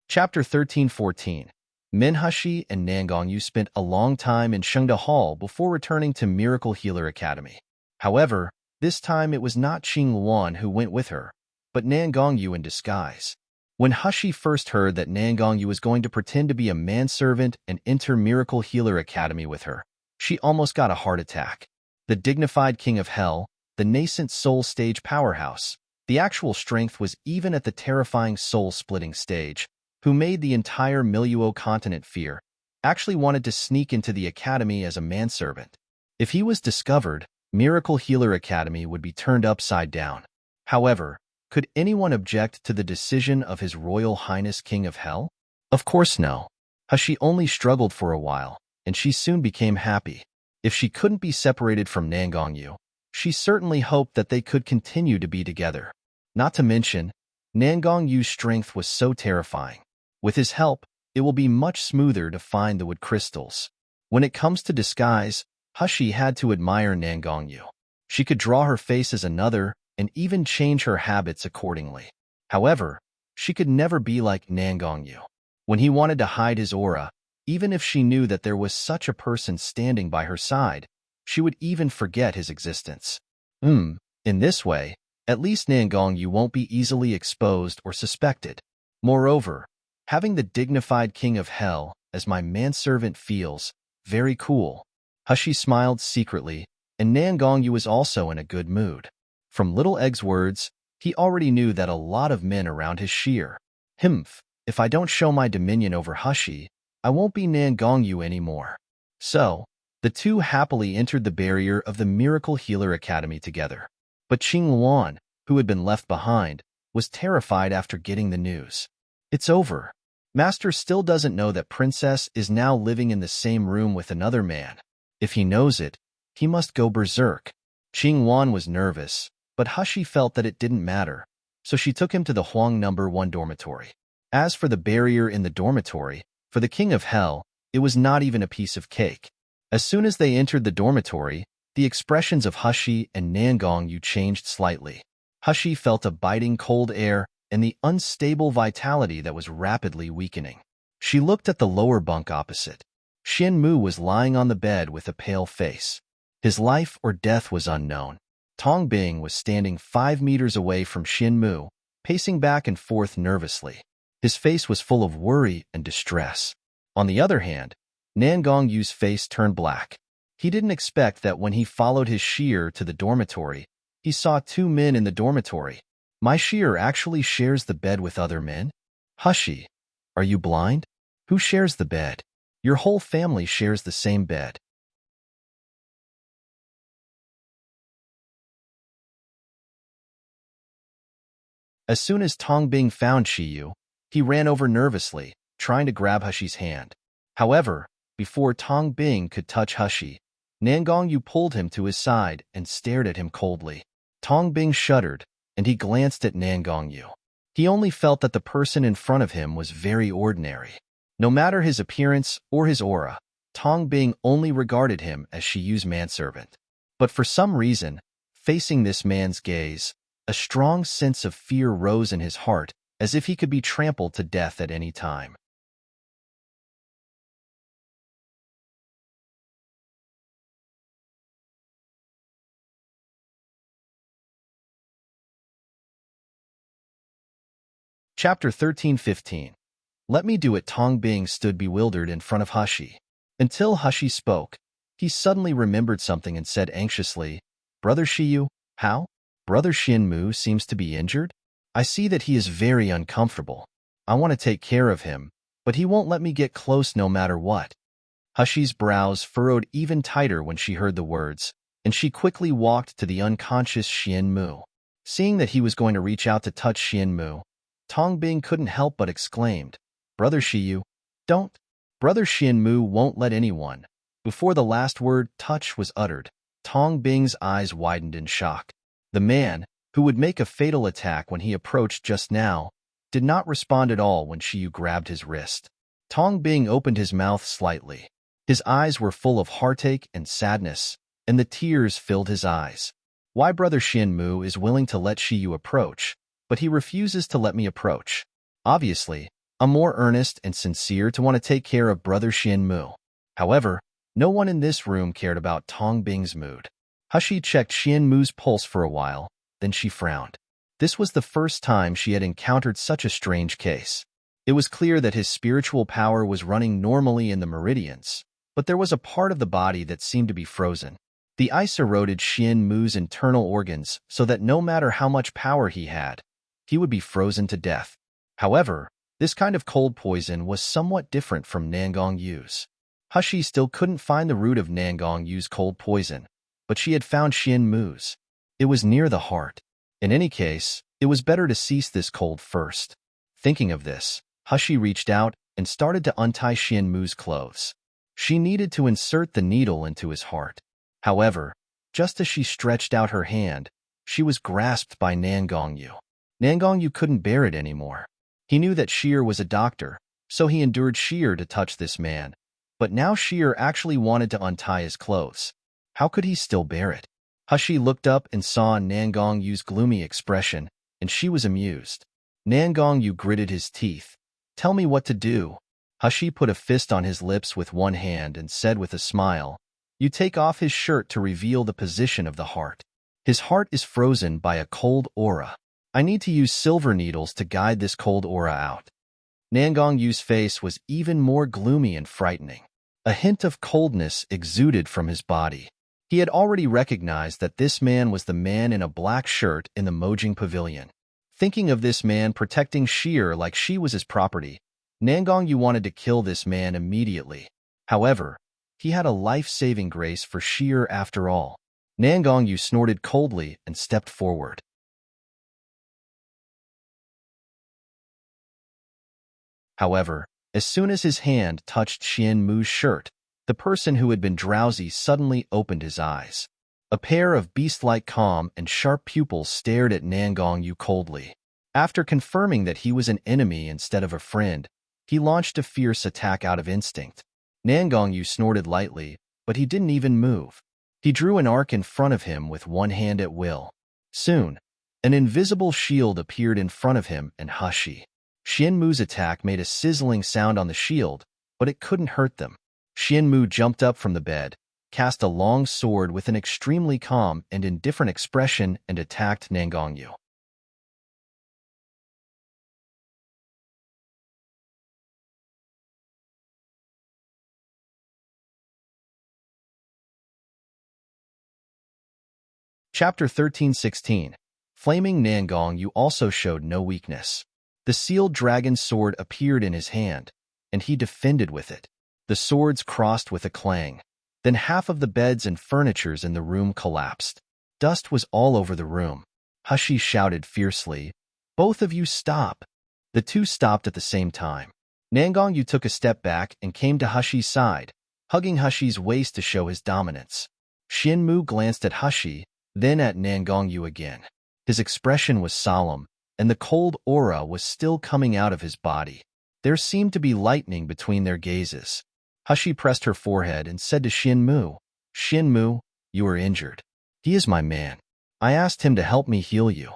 Chapter 13-14. Minhashi and Nangongyu spent a long time in Shengda Hall before returning to Miracle Healer Academy. However, this time it was not Qing Luan who went with her, but Nangongyu in disguise. When Hushi first heard that Nangongyu was going to pretend to be a manservant and enter Miracle Healer Academy with her, she almost got a heart attack. The dignified king of hell, the nascent soul stage powerhouse, the actual strength was even at the terrifying soul-splitting stage, who made the entire Miluo continent fear, actually wanted to sneak into the academy as a manservant. If he was discovered, Miracle Healer Academy would be turned upside down. However, could anyone object to the decision of His Royal Highness King of Hell? Of course no. Hushi only struggled for a while, and she soon became happy. If she couldn't be separated from Nangongyu, she certainly hoped that they could continue to be together. Not to mention, Nangongyu's strength was so terrifying. With his help, it will be much smoother to find the wood crystals. When it comes to disguise, Hushi had to admire Nangongyu. She could draw her face as another and even change her habits accordingly. However, she could never be like Nangongyu. When he wanted to hide his aura, even if she knew that there was such a person standing by her side, she would even forget his existence. In this way, at least Nangongyu won't be easily exposed or suspected. Moreover, having the dignified king of hell as my manservant feels very cool. Hushi smiled secretly, and Nangongyu was also in a good mood. From Little Egg's words, he already knew that a lot of men around his sheer. If I don't show my dominion over Hushi, I won't be Nangongyu anymore. So, the two happily entered the barrier of the Miracle Healer Academy together. But Qing Luan, who had been left behind, was terrified after getting the news. It's over. Master still doesn't know that Princess is now living in the same room with another man. If he knows it, he must go berserk. Qing Luan was nervous, but Hushi felt that it didn't matter, so she took him to the Huang No. 1 dormitory. As for the barrier in the dormitory, for the King of Hell, it was not even a piece of cake. As soon as they entered the dormitory, the expressions of Hushi and Nangongyu changed slightly. Hushi felt a biting cold air and the unstable vitality that was rapidly weakening. She looked at the lower bunk opposite. Xin Mu was lying on the bed with a pale face. His life or death was unknown. Tong Bing was standing 5 meters away from Xin Mu, pacing back and forth nervously. His face was full of worry and distress. On the other hand, Nangongyu's face turned black. He didn't expect that when he followed his shear to the dormitory, he saw 2 men in the dormitory. My shear actually shares the bed with other men? Hushi, are you blind? Who shares the bed? Your whole family shares the same bed. As soon as Tong Bing found Shiyu, he ran over nervously, trying to grab Hushi's hand. However, before Tong Bing could touch Hushi, Nangongyu pulled him to his side and stared at him coldly. Tong Bing shuddered, and he glanced at Nangongyu. He only felt that the person in front of him was very ordinary. No matter his appearance or his aura, Tong Bing only regarded him as Shiyu's manservant. But for some reason, facing this man's gaze, a strong sense of fear rose in his heart, as if he could be trampled to death at any time. Chapter 13:15. Let me do it. Tong Bing stood bewildered in front of Hushi. Until Hushi spoke, he suddenly remembered something and said anxiously, Brother Shiyu, how? Brother Shinmu seems to be injured? I see that he is very uncomfortable. I want to take care of him, but he won't let me get close no matter what. Hushi's brows furrowed even tighter when she heard the words, and she quickly walked to the unconscious Shinmu. Seeing that he was going to reach out to touch Shinmu, Tong Bing couldn't help but exclaimed, Brother Shiyu, don't. Brother Shinmu won't let anyone. Before the last word, touch, was uttered, Tong Bing's eyes widened in shock. The man, who would make a fatal attack when he approached just now, did not respond at all when Shiyu grabbed his wrist. Tong Bing opened his mouth slightly. His eyes were full of heartache and sadness, and the tears filled his eyes. Why Brother Shinmu is willing to let Shiyu approach, but he refuses to let me approach. Obviously, I'm more earnest and sincere to want to take care of Brother Shinmu. However, no one in this room cared about Tong Bing's mood. Hushi checked Shinmu's pulse for a while, then she frowned. This was the first time she had encountered such a strange case. It was clear that his spiritual power was running normally in the meridians, but there was a part of the body that seemed to be frozen. The ice eroded Shinmu's internal organs so that no matter how much power he had, he would be frozen to death. However, this kind of cold poison was somewhat different from Nangongyu's. Hushi still couldn't find the root of Nangongyu's cold poison, but she had found Shinmu's. It was near the heart. In any case, it was better to cease this cold first. Thinking of this, Hushi reached out and started to untie Shinmu's clothes. She needed to insert the needle into his heart. However, just as she stretched out her hand, she was grasped by Nangongyu. Nangongyu couldn't bear it anymore. He knew that Sheer was a doctor, so he endured Sheer to touch this man. But now Sheer actually wanted to untie his clothes. How could he still bear it? Hushi looked up and saw Nangongyu's gloomy expression, and she was amused. Nangongyu gritted his teeth. Tell me what to do. Hushi put a fist on his lips with one hand and said with a smile, You take off his shirt to reveal the position of the heart. His heart is frozen by a cold aura. I need to use silver needles to guide this cold aura out. Nangongyu's face was even more gloomy and frightening. A hint of coldness exuded from his body. He had already recognized that this man was the man in a black shirt in the Mojing Pavilion. Thinking of this man protecting Sheer like she was his property, Nangongyu wanted to kill this man immediately. However, he had a life-saving grace for Sheer after all. Nangongyu snorted coldly and stepped forward. However, as soon as his hand touched Shinmu's shirt, the person who had been drowsy suddenly opened his eyes. A pair of beast-like calm and sharp pupils stared at Nangongyu coldly. After confirming that he was an enemy instead of a friend, he launched a fierce attack out of instinct. Nangongyu snorted lightly, but he didn't even move. He drew an arc in front of him with one hand at will. Soon, an invisible shield appeared in front of him and Hushi. Shinmu's attack made a sizzling sound on the shield, but it couldn't hurt them. Shinmu jumped up from the bed, cast a long sword with an extremely calm and indifferent expression and attacked Nangongyu. Chapter 13:16. Flaming Nangongyu also showed no weakness. The sealed dragon sword appeared in his hand, and he defended with it. The swords crossed with a clang. Then half of the beds and furnitures in the room collapsed. Dust was all over the room. Hushi shouted fiercely, "Both of you stop!" The two stopped at the same time. Nangongyu took a step back and came to Hushi's side, hugging Hushi's waist to show his dominance. Xianmu glanced at Hushi, then at Nangongyu again. His expression was solemn, and the cold aura was still coming out of his body. There seemed to be lightning between their gazes. Hushi pressed her forehead and said to Xianmu, "Xianmu, you are injured. He is my man. I asked him to help me heal you."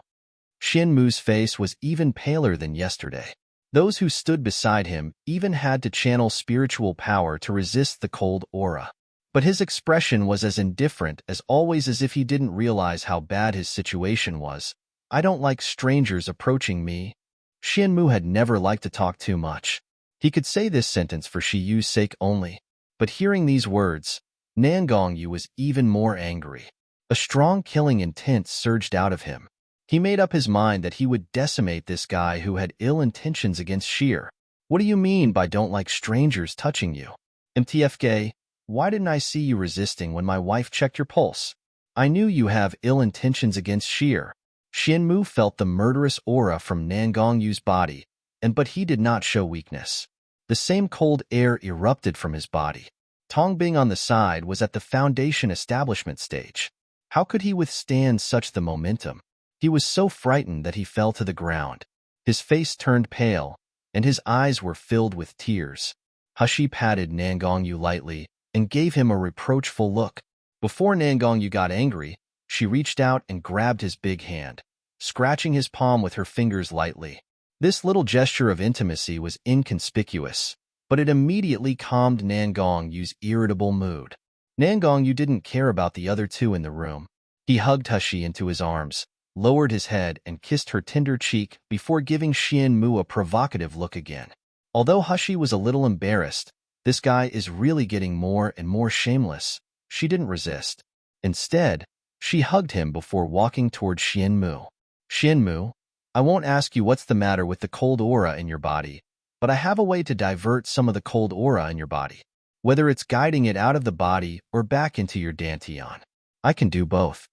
Xianmu's face was even paler than yesterday. Those who stood beside him even had to channel spiritual power to resist the cold aura. But his expression was as indifferent as always, as if he didn't realize how bad his situation was. "I don't like strangers approaching me." Xianmu had never liked to talk too much. He could say this sentence for Shiyu's sake only. But hearing these words, Nangongyu was even more angry. A strong killing intent surged out of him. He made up his mind that he would decimate this guy who had ill intentions against Sheer. "What do you mean by don't like strangers touching you? MTFK, why didn't I see you resisting when my wife checked your pulse? I knew you have ill intentions against Sheer." Xianmu felt the murderous aura from Nangongyu's body, but he did not show weakness. The same cold air erupted from his body. Tongbing on the side was at the foundation establishment stage. How could he withstand such the momentum? He was so frightened that he fell to the ground. His face turned pale, and his eyes were filled with tears. Hushi patted Nangongyu lightly and gave him a reproachful look. Before Nangongyu got angry, she reached out and grabbed his big hand, scratching his palm with her fingers lightly. This little gesture of intimacy was inconspicuous, but it immediately calmed Nangongyu's irritable mood. Nangongyu didn't care about the other two in the room. He hugged Hushi into his arms, lowered his head, and kissed her tender cheek before giving Xianmu a provocative look again. Although Hushi was a little embarrassed, "This guy is really getting more and more shameless," she didn't resist. Instead, she hugged him before walking toward Xianmu. "Xianmu, I won't ask you what's the matter with the cold aura in your body, but I have a way to divert some of the cold aura in your body. Whether it's guiding it out of the body or back into your dantian. I can do both.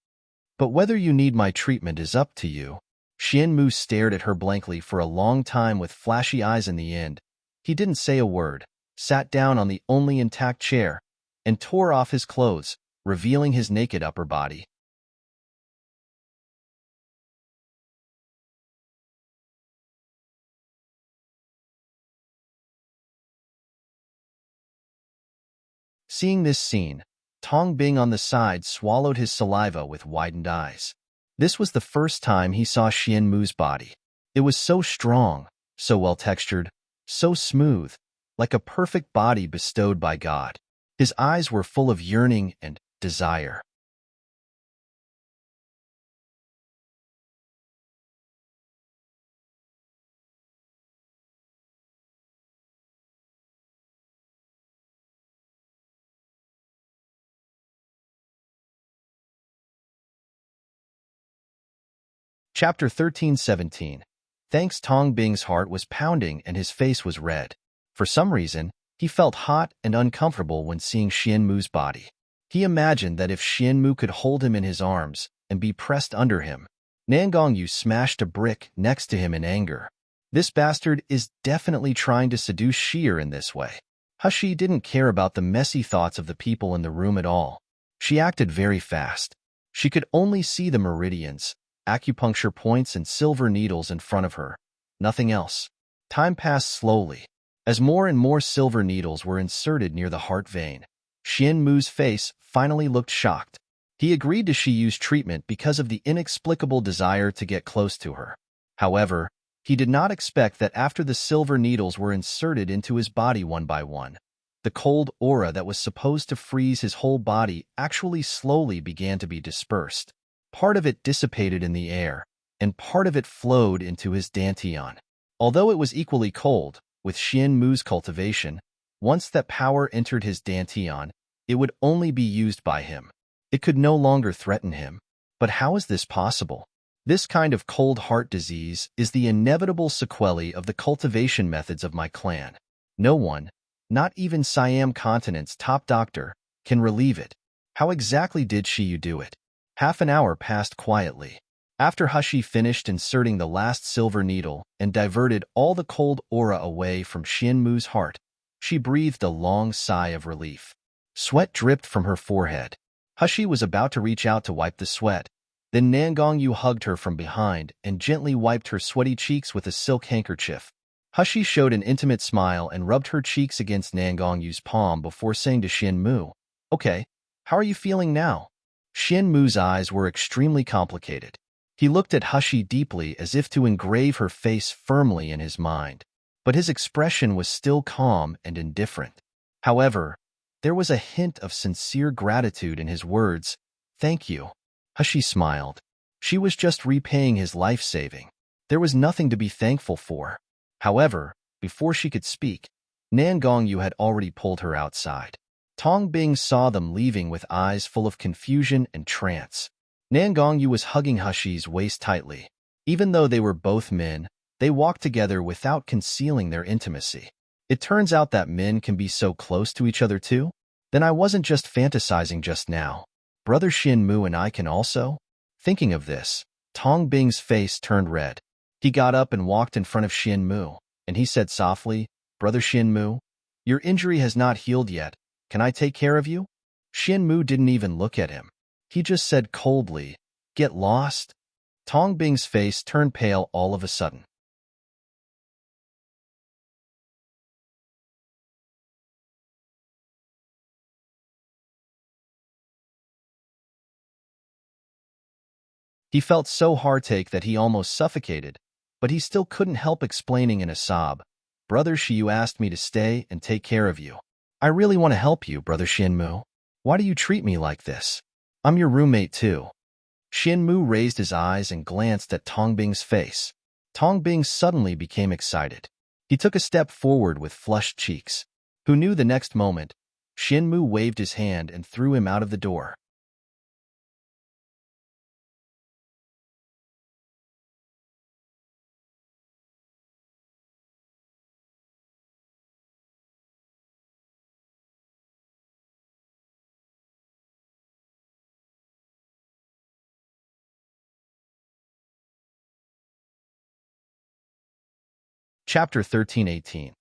But whether you need my treatment is up to you." Xianmu stared at her blankly for a long time with flashy eyes. In the end, he didn't say a word, sat down on the only intact chair, and tore off his clothes, revealing his naked upper body. Seeing this scene, Tong Bing on the side swallowed his saliva with widened eyes. This was the first time he saw Xianmu's body. It was so strong, so well-textured, so smooth, like a perfect body bestowed by God. His eyes were full of yearning and desire. Chapter 13:17. Thanks. Tong Bing's heart was pounding and his face was red. For some reason, he felt hot and uncomfortable when seeing Xianmu's body. He imagined that if Xianmu could hold him in his arms and be pressed under him. Nangongyu smashed a brick next to him in anger. This bastard is definitely trying to seduce Sheer in this way. Hushi didn't care about the messy thoughts of the people in the room at all. She acted very fast. She could only see the meridians, acupuncture points, and silver needles in front of her. Nothing else. Time passed slowly. As more and more silver needles were inserted near the heart vein, Xianmu's face finally looked shocked. He agreed to Shiyu's treatment because of the inexplicable desire to get close to her. However, he did not expect that after the silver needles were inserted into his body one by one, the cold aura that was supposed to freeze his whole body actually slowly began to be dispersed. Part of it dissipated in the air, and part of it flowed into his dantian. Although it was equally cold, with Xianmu's cultivation, once that power entered his dantian, it would only be used by him. It could no longer threaten him. But how is this possible? This kind of cold heart disease is the inevitable sequelae of the cultivation methods of my clan. No one, not even Siam Continent's top doctor, can relieve it. How exactly did you do it? Half an hour passed quietly. After Hushi finished inserting the last silver needle and diverted all the cold aura away from Xianmu's heart, she breathed a long sigh of relief. Sweat dripped from her forehead. Hushi was about to reach out to wipe the sweat. Then Nangongyu hugged her from behind and gently wiped her sweaty cheeks with a silk handkerchief. Hushi showed an intimate smile and rubbed her cheeks against Nangongyu's palm before saying to Xianmu, "Okay, how are you feeling now?" Xianmu's eyes were extremely complicated. He looked at Hushi deeply as if to engrave her face firmly in his mind. But his expression was still calm and indifferent. However, there was a hint of sincere gratitude in his words. "Thank you." Hushi smiled. She was just repaying his life-saving. There was nothing to be thankful for. However, before she could speak, Nangongyu had already pulled her outside. Tong Bing saw them leaving with eyes full of confusion and trance. Nangongyu was hugging Hushi's waist tightly. Even though they were both men, they walked together without concealing their intimacy. It turns out that men can be so close to each other too? Then I wasn't just fantasizing just now. Brother Xianmu and I can also? Thinking of this, Tong Bing's face turned red. He got up and walked in front of Xianmu, and he said softly, "Brother Xianmu, your injury has not healed yet. Can I take care of you?" Xianmu didn't even look at him. He just said coldly, "Get lost?" Tong Bing's face turned pale all of a sudden. He felt so heartache that he almost suffocated, but he still couldn't help explaining in a sob, "Brother Xiu asked me to stay and take care of you. I really want to help you, Brother Xianmu. Why do you treat me like this? I'm your roommate too." Xianmu raised his eyes and glanced at Tong Bing's face. Tong Bing suddenly became excited. He took a step forward with flushed cheeks. Who knew the next moment, Xianmu waved his hand and threw him out of the door. Chapter 13:18.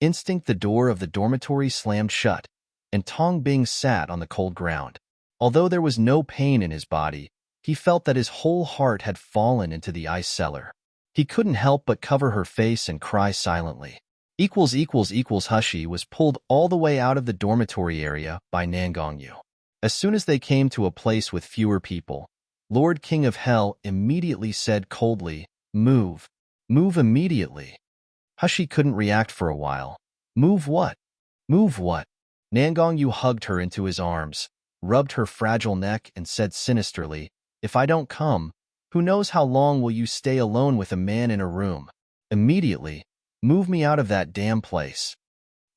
Instinct. The door of the dormitory slammed shut, and Tong Bing sat on the cold ground. Although there was no pain in his body, he felt that his whole heart had fallen into the ice cellar. He couldn't help but cover her face and cry silently. Hushi was pulled all the way out of the dormitory area by Nangongyu. As soon as they came to a place with fewer people, Lord King of Hell immediately said coldly, "Move. Move immediately." Hushi couldn't react for a while. "Move what? Move what?" Nangongyu hugged her into his arms, rubbed her fragile neck, and said sinisterly, "If I don't come, who knows how long will you stay alone with a man in a room? Immediately, move me out of that damn place."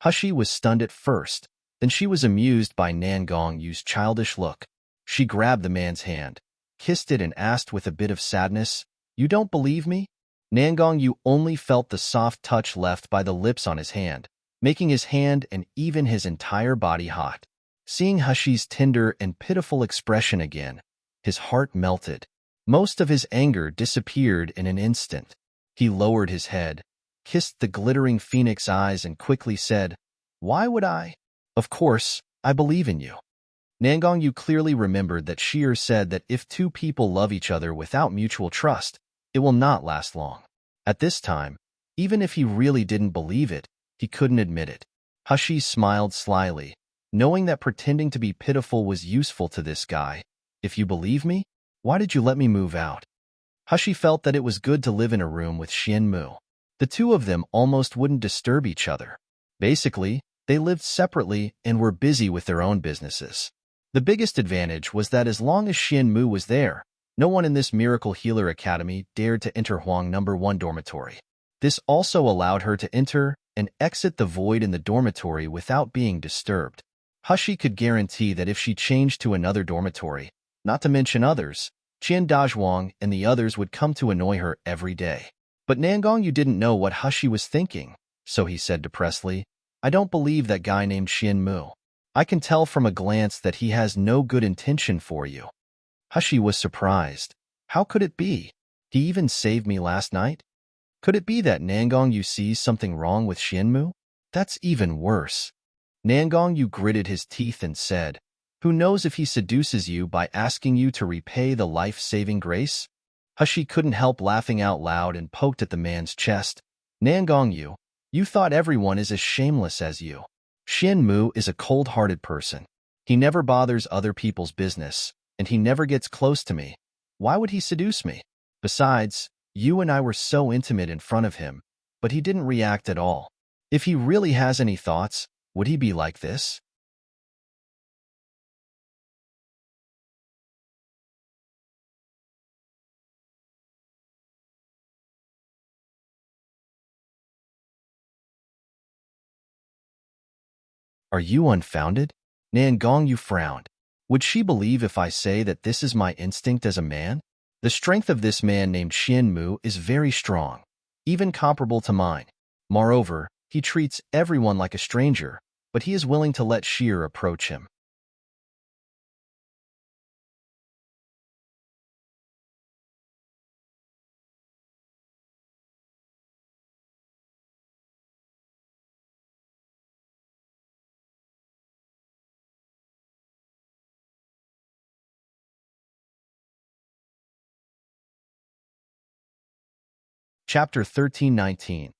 Hushi was stunned at first, then she was amused by Nangongyu's childish look. She grabbed the man's hand, kissed it, and asked with a bit of sadness, "You don't believe me?" Nangongyu only felt the soft touch left by the lips on his hand, making his hand and even his entire body hot. Seeing Hushi's tender and pitiful expression again, his heart melted. Most of his anger disappeared in an instant. He lowered his head, kissed the glittering phoenix eyes, and quickly said, "Why would I? Of course, I believe in you." Nangongyu clearly remembered that Sheer said that if two people love each other without mutual trust, it will not last long. At this time, even if he really didn't believe it, he couldn't admit it. Hushi smiled slyly, knowing that pretending to be pitiful was useful to this guy. "If you believe me, why did you let me move out?" Hushi felt that it was good to live in a room with Xianmu. The two of them almost wouldn't disturb each other. Basically, they lived separately and were busy with their own businesses. The biggest advantage was that as long as Xianmu was there, no one in this Miracle Healer Academy dared to enter Huang No. 1 dormitory. This also allowed her to enter and exit the void in the dormitory without being disturbed. Hushi could guarantee that if she changed to another dormitory, not to mention others, Qian Dazhuang and the others would come to annoy her every day. But Nangongyu didn't know what Hushi was thinking, so he said depressedly, I don't believe that guy named Xian Mu. I can tell from a glance that he has no good intention for you. Hushi was surprised. How could it be? He even saved me last night? Could it be that Nangong Yu sees something wrong with Xianmu? That's even worse. Nangong Yu gritted his teeth and said, who knows if he seduces you by asking you to repay the life-saving grace? Hushi couldn't help laughing out loud and poked at the man's chest. Nangong Yu, you thought everyone is as shameless as you. Xianmu is a cold-hearted person. He never bothers other people's business, and he never gets close to me. Why would he seduce me? Besides, you and I were so intimate in front of him, but he didn't react at all. If he really has any thoughts, would he be like this? Are you unfounded? Nangong Yu frowned. Would she believe if I say that this is my instinct as a man? The strength of this man named Xian Mu is very strong, even comparable to mine. Moreover, he treats everyone like a stranger, but he is willing to let Sheer approach him. Chapter 13:19.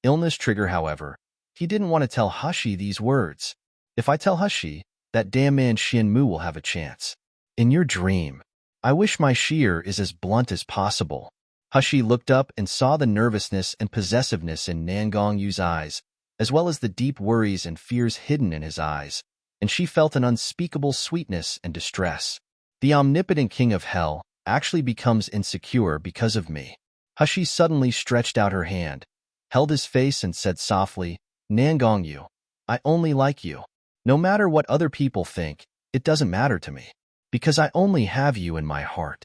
Illness trigger, however. He didn't want to tell Hushi these words. If I tell Hushi, that damn man Xian Mu will have a chance. In your dream. I wish my sheer is as blunt as possible. Hushi looked up and saw the nervousness and possessiveness in Nangong Yu's eyes, as well as the deep worries and fears hidden in his eyes, and she felt an unspeakable sweetness and distress. The omnipotent king of hell actually becomes insecure because of me. Hushi suddenly stretched out her hand, held his face and said softly, Nangong Yu, I only like you. No matter what other people think, it doesn't matter to me, because I only have you in my heart.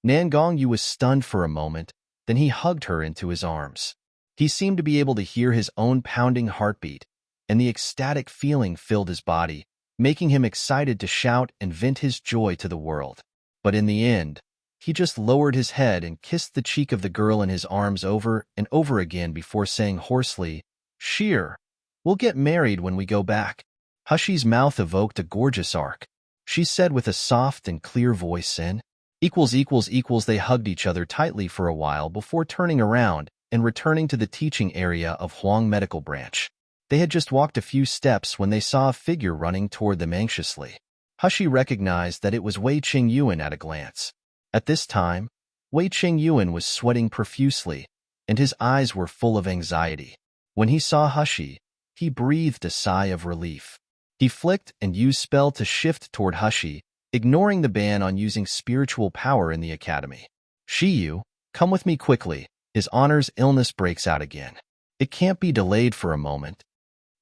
Nangong Yu was stunned for a moment, then he hugged her into his arms. He seemed to be able to hear his own pounding heartbeat, and the ecstatic feeling filled his body, making him excited to shout and vent his joy to the world. But in the end, he just lowered his head and kissed the cheek of the girl in his arms over and over again before saying hoarsely, Sheer, we'll get married when we go back. Hushi's mouth evoked a gorgeous arc. She said with a soft and clear voice in, equals. They hugged each other tightly for a while before turning around and returning to the teaching area of Huang Medical Branch. They had just walked a few steps when they saw a figure running toward them anxiously. Hushi recognized that it was Wei Qingyuan at a glance. At this time, Wei Qingyuan was sweating profusely, and his eyes were full of anxiety. When he saw Hushi, he breathed a sigh of relief. He flicked and used spell to shift toward Hushi, ignoring the ban on using spiritual power in the academy. Shiyu, come with me quickly. His honor's illness breaks out again. It can't be delayed for a moment.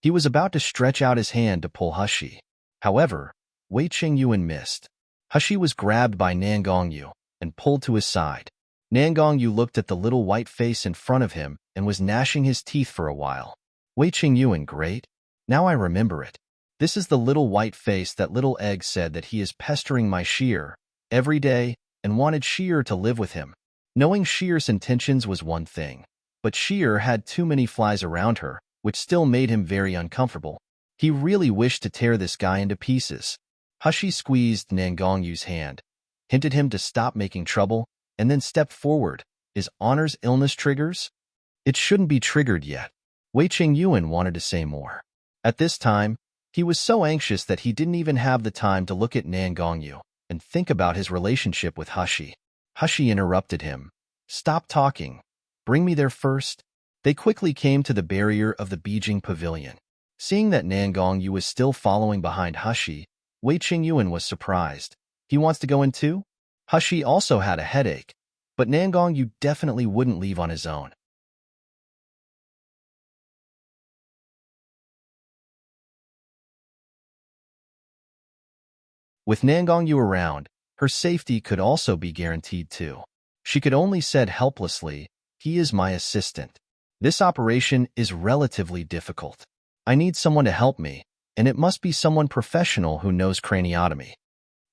He was about to stretch out his hand to pull Hushi. However, Wei Qingyuan missed. Hushi was grabbed by Nangong Yu and pulled to his side. Nangong Yu looked at the little white face in front of him and was gnashing his teeth for a while. Wei Qingyuan, great. Now I remember it. This is the little white face that little egg said that he is pestering my Sheer every day and wanted Sheer to live with him. Knowing Sheer's intentions was one thing, but Sheer had too many flies around her, which still made him very uncomfortable. He really wished to tear this guy into pieces. Hushi squeezed Nangong Yu's hand, hinted him to stop making trouble, and then stepped forward. Is honor's illness triggers? It shouldn't be triggered yet. Wei Qingyuan wanted to say more. At this time, he was so anxious that he didn't even have the time to look at Nangong Yu and think about his relationship with Hushi. Hushi interrupted him. Stop talking. Bring me there first. They quickly came to the barrier of the Beijing Pavilion. Seeing that Nangong Yu was still following behind Hushi, Wei Qingyuan was surprised. He wants to go in too? Hushi also had a headache, but Nangong Yu definitely wouldn't leave on his own. With Nangong Yu around, her safety could also be guaranteed too. She could only said helplessly, he is my assistant. This operation is relatively difficult. I need someone to help me, and it must be someone professional who knows craniotomy.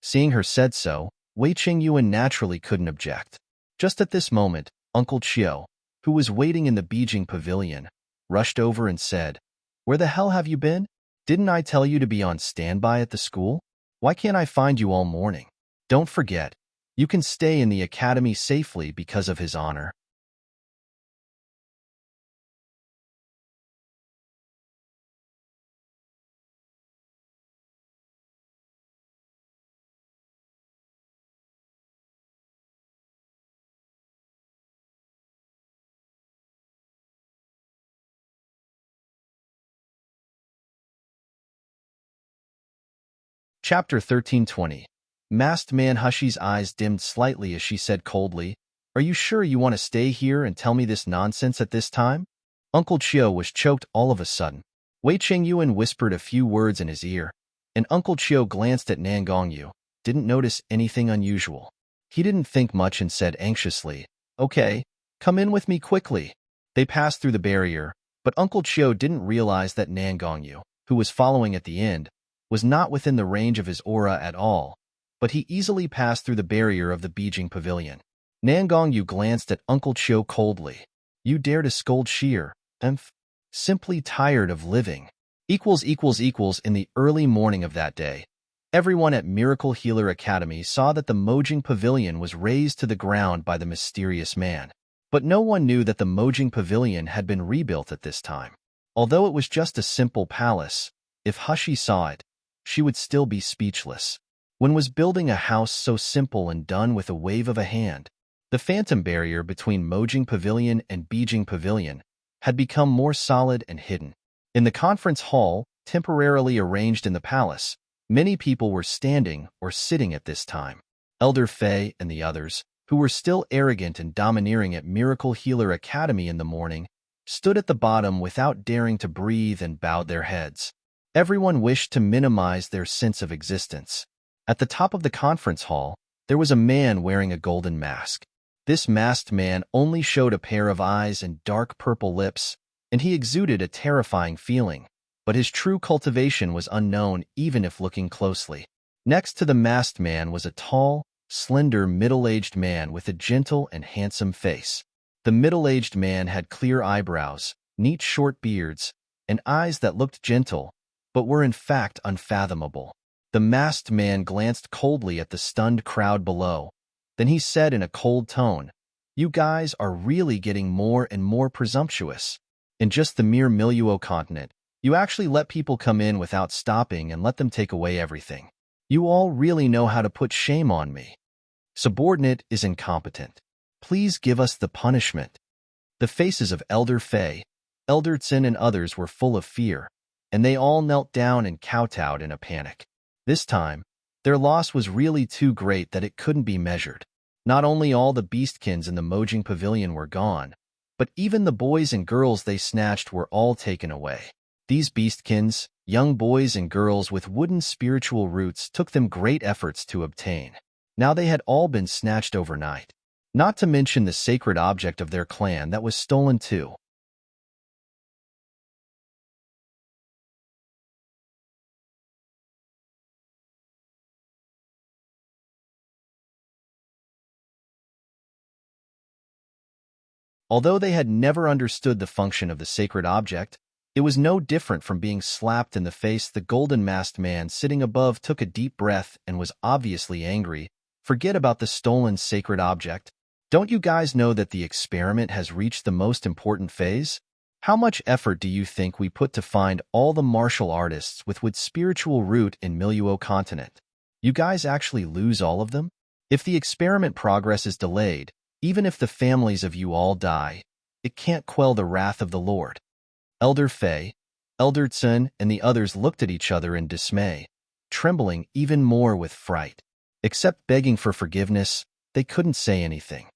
Seeing her said so, Wei Qingyuan naturally couldn't object. Just at this moment, Uncle Chiu, who was waiting in the Beijing pavilion, rushed over and said, "Where the hell have you been? Didn't I tell you to be on standby at the school? Why can't I find you all morning? Don't forget, you can stay in the academy safely because of his honor." Chapter 1320. Masked Man. Hushy's eyes dimmed slightly as she said coldly, "Are you sure you want to stay here and tell me this nonsense at this time?" Uncle Chiu was choked all of a sudden. Wei Chengyuan whispered a few words in his ear, and Uncle Chiu glanced at Nan Gongyu, didn't notice anything unusual. He didn't think much and said anxiously, "Okay, come in with me quickly." They passed through the barrier, but Uncle Chiu didn't realize that Nan Gongyu, who was following at the end, was not within the range of his aura at all, but he easily passed through the barrier of the Beijing pavilion. Nan Gongyu glanced at Uncle Chiu coldly. "You dare to scold Sheer, emph? Simply tired of living." In the early morning of that day, everyone at Miracle Healer Academy saw that the Mojing Pavilion was razed to the ground by the mysterious man. But no one knew that the Mojing Pavilion had been rebuilt at this time. Although it was just a simple palace, if Hushy saw it, she would still be speechless. When was building a house so simple and done with a wave of a hand? The phantom barrier between Mojing Pavilion and Beijing Pavilion had become more solid and hidden. In the conference hall, temporarily arranged in the palace, many people were standing or sitting at this time. Elder Fei and the others, who were still arrogant and domineering at Miracle Healer Academy in the morning, stood at the bottom without daring to breathe and bowed their heads. Everyone wished to minimize their sense of existence. At the top of the conference hall, there was a man wearing a golden mask. This masked man only showed a pair of eyes and dark purple lips, and he exuded a terrifying feeling, but his true cultivation was unknown even if looking closely. Next to the masked man was a tall, slender, middle-aged man with a gentle and handsome face. The middle-aged man had clear eyebrows, neat short beards, and eyes that looked gentle, but were in fact unfathomable. The masked man glanced coldly at the stunned crowd below. Then he said in a cold tone, "You guys are really getting more and more presumptuous. In just the mere Miluo continent, you actually let people come in without stopping and let them take away everything. You all really know how to put shame on me. Subordinate is incompetent. Please give us the punishment." The faces of Elder Fei, Elder Tsin and others were full of fear, and they all knelt down and kowtowed in a panic. This time, their loss was really too great that it couldn't be measured. Not only all the beastkins in the Mojing Pavilion were gone, but even the boys and girls they snatched were all taken away. These beastkins, young boys and girls with wooden spiritual roots, took them great efforts to obtain. Now they had all been snatched overnight. Not to mention the sacred object of their clan that was stolen too. Although they had never understood the function of the sacred object, it was no different from being slapped in the face. The golden-masked man sitting above took a deep breath and was obviously angry. "Forget about the stolen sacred object. Don't you guys know that the experiment has reached the most important phase? How much effort do you think we put to find all the martial artists with spiritual root in Miluo continent? You guys actually lose all of them? If the experiment progress is delayed, even if the families of you all die, it can't quell the wrath of the Lord." Elder Fei, Elder Tsun, and the others looked at each other in dismay, trembling even more with fright. Except begging for forgiveness, they couldn't say anything.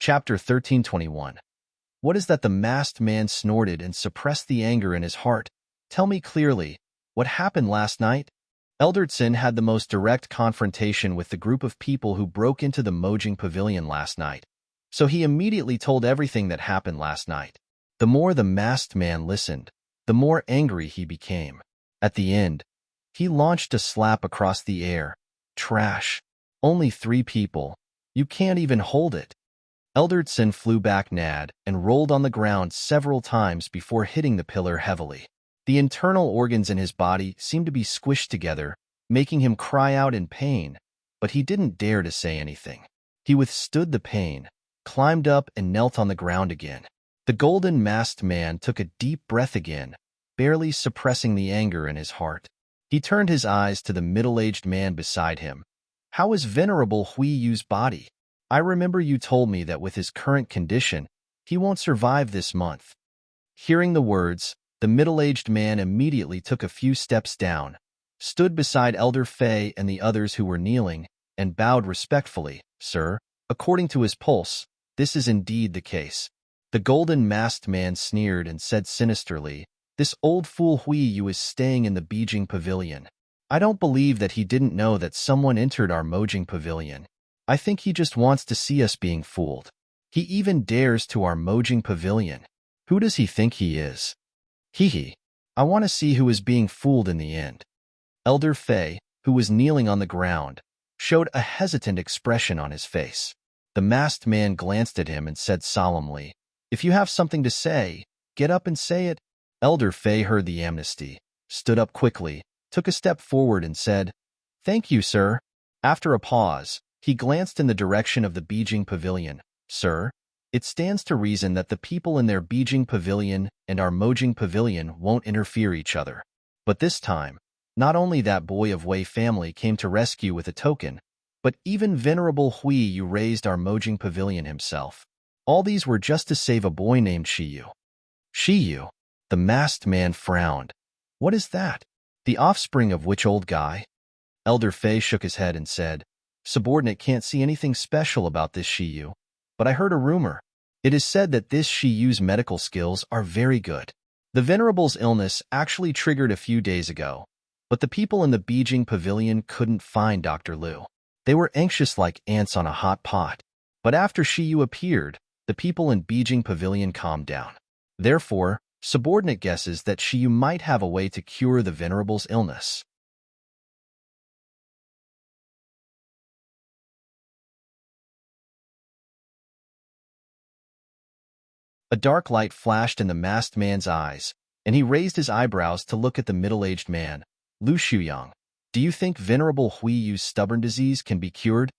Chapter 1321. What is that? The masked man snorted and suppressed the anger in his heart. Tell me clearly, what happened last night? Eldertson had the most direct confrontation with the group of people who broke into the Mojang Pavilion last night, so he immediately told everything that happened last night. The more the masked man listened, the more angry he became. At the end, he launched a slap across the air. Trash. Only 3 people. You can't even hold it. Eldertson flew back mad and rolled on the ground several times before hitting the pillar heavily. The internal organs in his body seemed to be squished together, making him cry out in pain, but he didn't dare to say anything. He withstood the pain, climbed up and knelt on the ground again. The golden masked man took a deep breath again, barely suppressing the anger in his heart. He turned his eyes to the middle-aged man beside him. How is Venerable Hui Yu's body? I remember you told me that with his current condition, he won't survive this month. Hearing the words, the middle-aged man immediately took a few steps down, stood beside Elder Fei and the others who were kneeling, and bowed respectfully. Sir, according to his pulse, this is indeed the case. The golden masked man sneered and said sinisterly, this old fool Hui Yu is staying in the Beijing Pavilion. I don't believe that he didn't know that someone entered our Mojang Pavilion. I think he just wants to see us being fooled. He even dares to our Mojang Pavilion. Who does he think he is? Hee. I want to see who is being fooled in the end. Elder Fei, who was kneeling on the ground, showed a hesitant expression on his face. The masked man glanced at him and said solemnly, if you have something to say, get up and say it. Elder Fei heard the amnesty, stood up quickly, took a step forward and said, thank you, sir. After a pause, he glanced in the direction of the Beijing Pavilion. Sir, it stands to reason that the people in their Beijing Pavilion and our Mojang Pavilion won't interfere each other. But this time, not only that boy of Wei family came to rescue with a token, but even Venerable Hui Yu raised our Mojang Pavilion himself. All these were just to save a boy named Shiyu. Shiyu? The masked man frowned. What is that? The offspring of which old guy? Elder Fei shook his head and said, subordinate can't see anything special about this Shiyu, but I heard a rumor. It is said that this Shiyu's medical skills are very good. The Venerable's illness actually triggered a few days ago, but the people in the Beijing Pavilion couldn't find Dr. Liu. They were anxious like ants on a hot pot. But after Shiyu appeared, the people in Beijing Pavilion calmed down. Therefore, subordinate guesses that Shiyu might have a way to cure the Venerable's illness. A dark light flashed in the masked man's eyes, and he raised his eyebrows to look at the middle-aged man. Lu Shuyang, do you think Venerable Hui Yu's stubborn disease can be cured?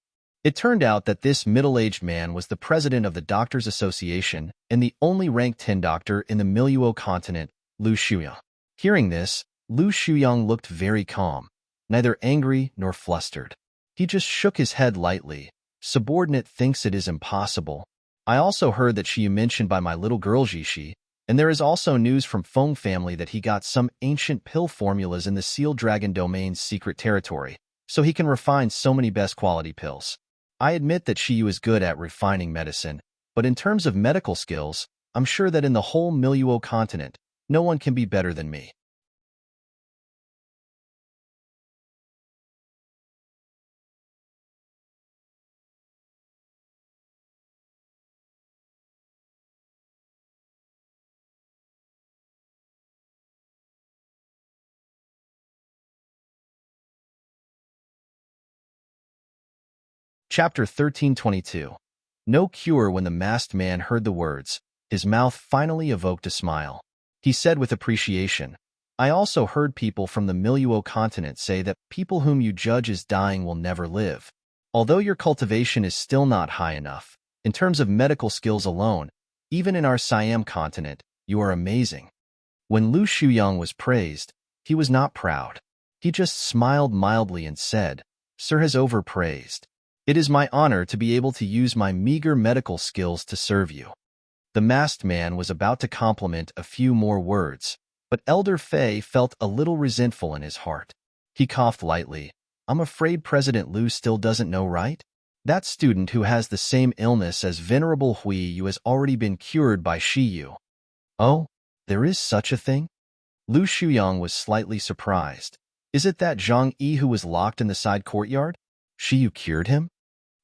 It turned out that this middle-aged man was the president of the Doctors Association and the only ranked 10 doctor in the Miluo continent, Lu Shuyang. Hearing this, Lu Shuyang looked very calm, neither angry nor flustered. He just shook his head lightly. Subordinate thinks it is impossible. I also heard that she mentioned by my little girl Jishi, and there is also news from Feng family that he got some ancient pill formulas in the Seal Dragon Domain's secret territory, so he can refine so many best quality pills. I admit that Shiyu is good at refining medicine, but in terms of medical skills, I'm sure that in the whole Miluo continent, no one can be better than me. Chapter 1322. No cure. When the masked man heard the words, his mouth finally evoked a smile. He said with appreciation, I also heard people from the Miluo continent say that people whom you judge as dying will never live. Although your cultivation is still not high enough, in terms of medical skills alone, even in our Siam continent, you are amazing. When Lu Shuyang was praised, he was not proud. He just smiled mildly and said, Sir has overpraised. It is my honor to be able to use my meager medical skills to serve you. The masked man was about to compliment a few more words, but Elder Fei felt a little resentful in his heart. He coughed lightly. I'm afraid President Liu still doesn't know, right? That student who has the same illness as Venerable Hui Yu has already been cured by Shi Yu. Oh, there is such a thing? Lu Shuyang was slightly surprised. Is it that Zhang Yi who was locked in the side courtyard? Shi Yu cured him?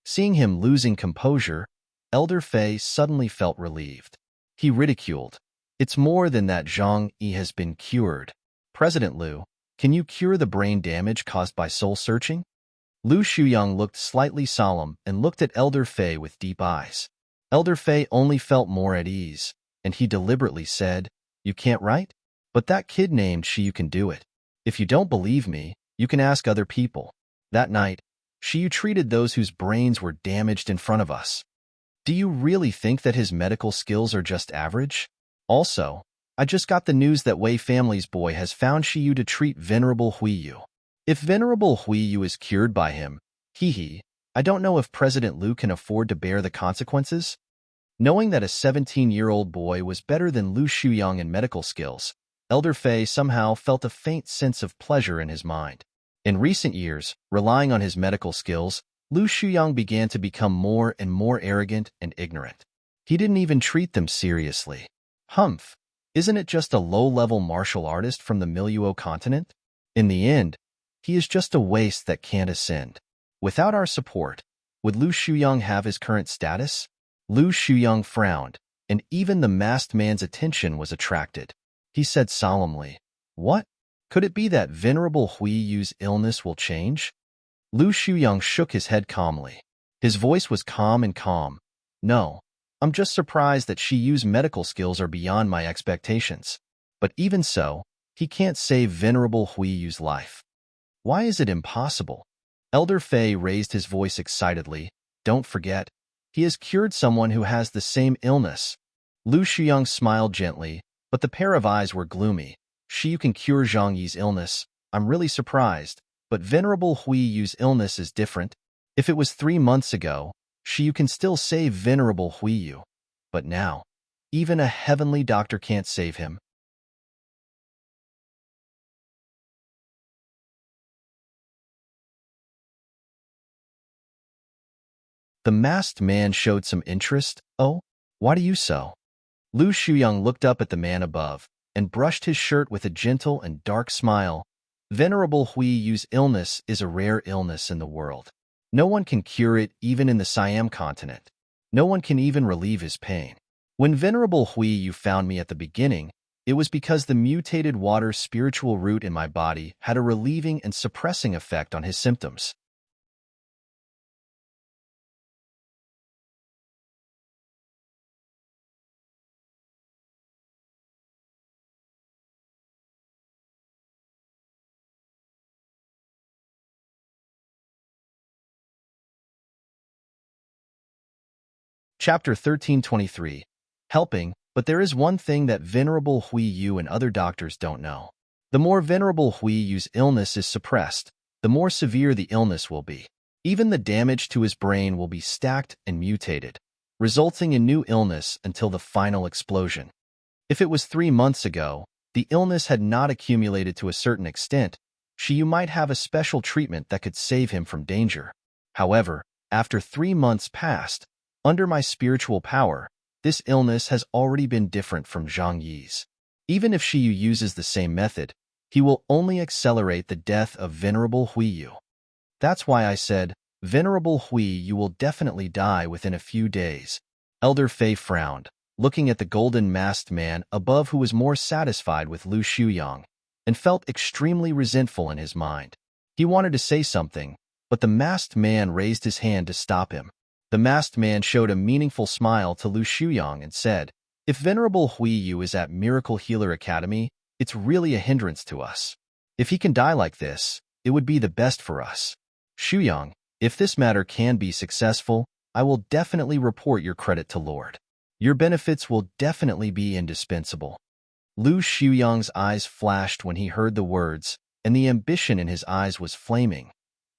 Seeing him losing composure, Elder Fei suddenly felt relieved. He ridiculed. It's more than that Zhang Yi has been cured. President Lu, can you cure the brain damage caused by soul searching? Lu Shuyang looked slightly solemn and looked at Elder Fei with deep eyes. Elder Fei only felt more at ease, and he deliberately said, You can't write? But that kid named Shiyu can do it. If you don't believe me, you can ask other people. That night, Shiyu treated those whose brains were damaged in front of us. Do you really think that his medical skills are just average? Also, I just got the news that Wei family's boy has found Shiyu to treat Venerable Hui Yu. If Venerable Hui Yu is cured by him, I don't know if President Lu can afford to bear the consequences. Knowing that a 17-year-old boy was better than Lu Shuyang in medical skills, Elder Fei somehow felt a faint sense of pleasure in his mind. In recent years, relying on his medical skills, Lu Shuyang began to become more and more arrogant and ignorant. He didn't even treat them seriously. Humph, isn't it just a low-level martial artist from the Miluo continent? In the end, he is just a waste that can't ascend. Without our support, would Lu Shuyang have his current status? Lu Shuyang frowned, and even the masked man's attention was attracted. He said solemnly, What? Could it be that Venerable Hui Yu's illness will change? Lu Shuyang shook his head calmly. His voice was calm and calm. No, I'm just surprised that Shi Yu's medical skills are beyond my expectations. But even so, he can't save Venerable Hui Yu's life. Why is it impossible? Elder Fei raised his voice excitedly. Don't forget, he has cured someone who has the same illness. Lu Shuyang smiled gently, but the pair of eyes were gloomy. Shiyu can cure Zhang Yi's illness. I'm really surprised, but Venerable Hui Yu's illness is different. If it was 3 months ago, Shiyu can still save Venerable Hui Yu. But now, even a heavenly doctor can't save him. The masked man showed some interest. Oh, why do you so? Lu Shuyang looked up at the man above and brushed his shirt with a gentle and dark smile. Venerable Hui Yu's illness is a rare illness in the world. No one can cure it even in the Siam continent. No one can even relieve his pain. When Venerable Hui Yu found me at the beginning, it was because the mutated water spiritual root in my body had a relieving and suppressing effect on his symptoms. Chapter 1323. Helping, but there is one thing that Venerable Hui Yu and other doctors don't know. The more Venerable Hui Yu's illness is suppressed, the more severe the illness will be. Even the damage to his brain will be stacked and mutated, resulting in new illness until the final explosion. If it was 3 months ago, the illness had not accumulated to a certain extent, Shiyu might have a special treatment that could save him from danger. However, after 3 months passed, under my spiritual power, this illness has already been different from Zhang Yi's. Even if Shiyu uses the same method, he will only accelerate the death of Venerable Hui Yu. That's why I said, Venerable Hui Yu will definitely die within a few days. Elder Fei frowned, looking at the golden masked man above who was more satisfied with Lu Shuyang, and felt extremely resentful in his mind. He wanted to say something, but the masked man raised his hand to stop him. The masked man showed a meaningful smile to Lu Shuyang and said, If Venerable Hui Yu is at Miracle Healer Academy, it's really a hindrance to us. If he can die like this, it would be the best for us. Shuyang, if this matter can be successful, I will definitely report your credit to Lord. Your benefits will definitely be indispensable. Lu Shuyang's eyes flashed when he heard the words, and the ambition in his eyes was flaming.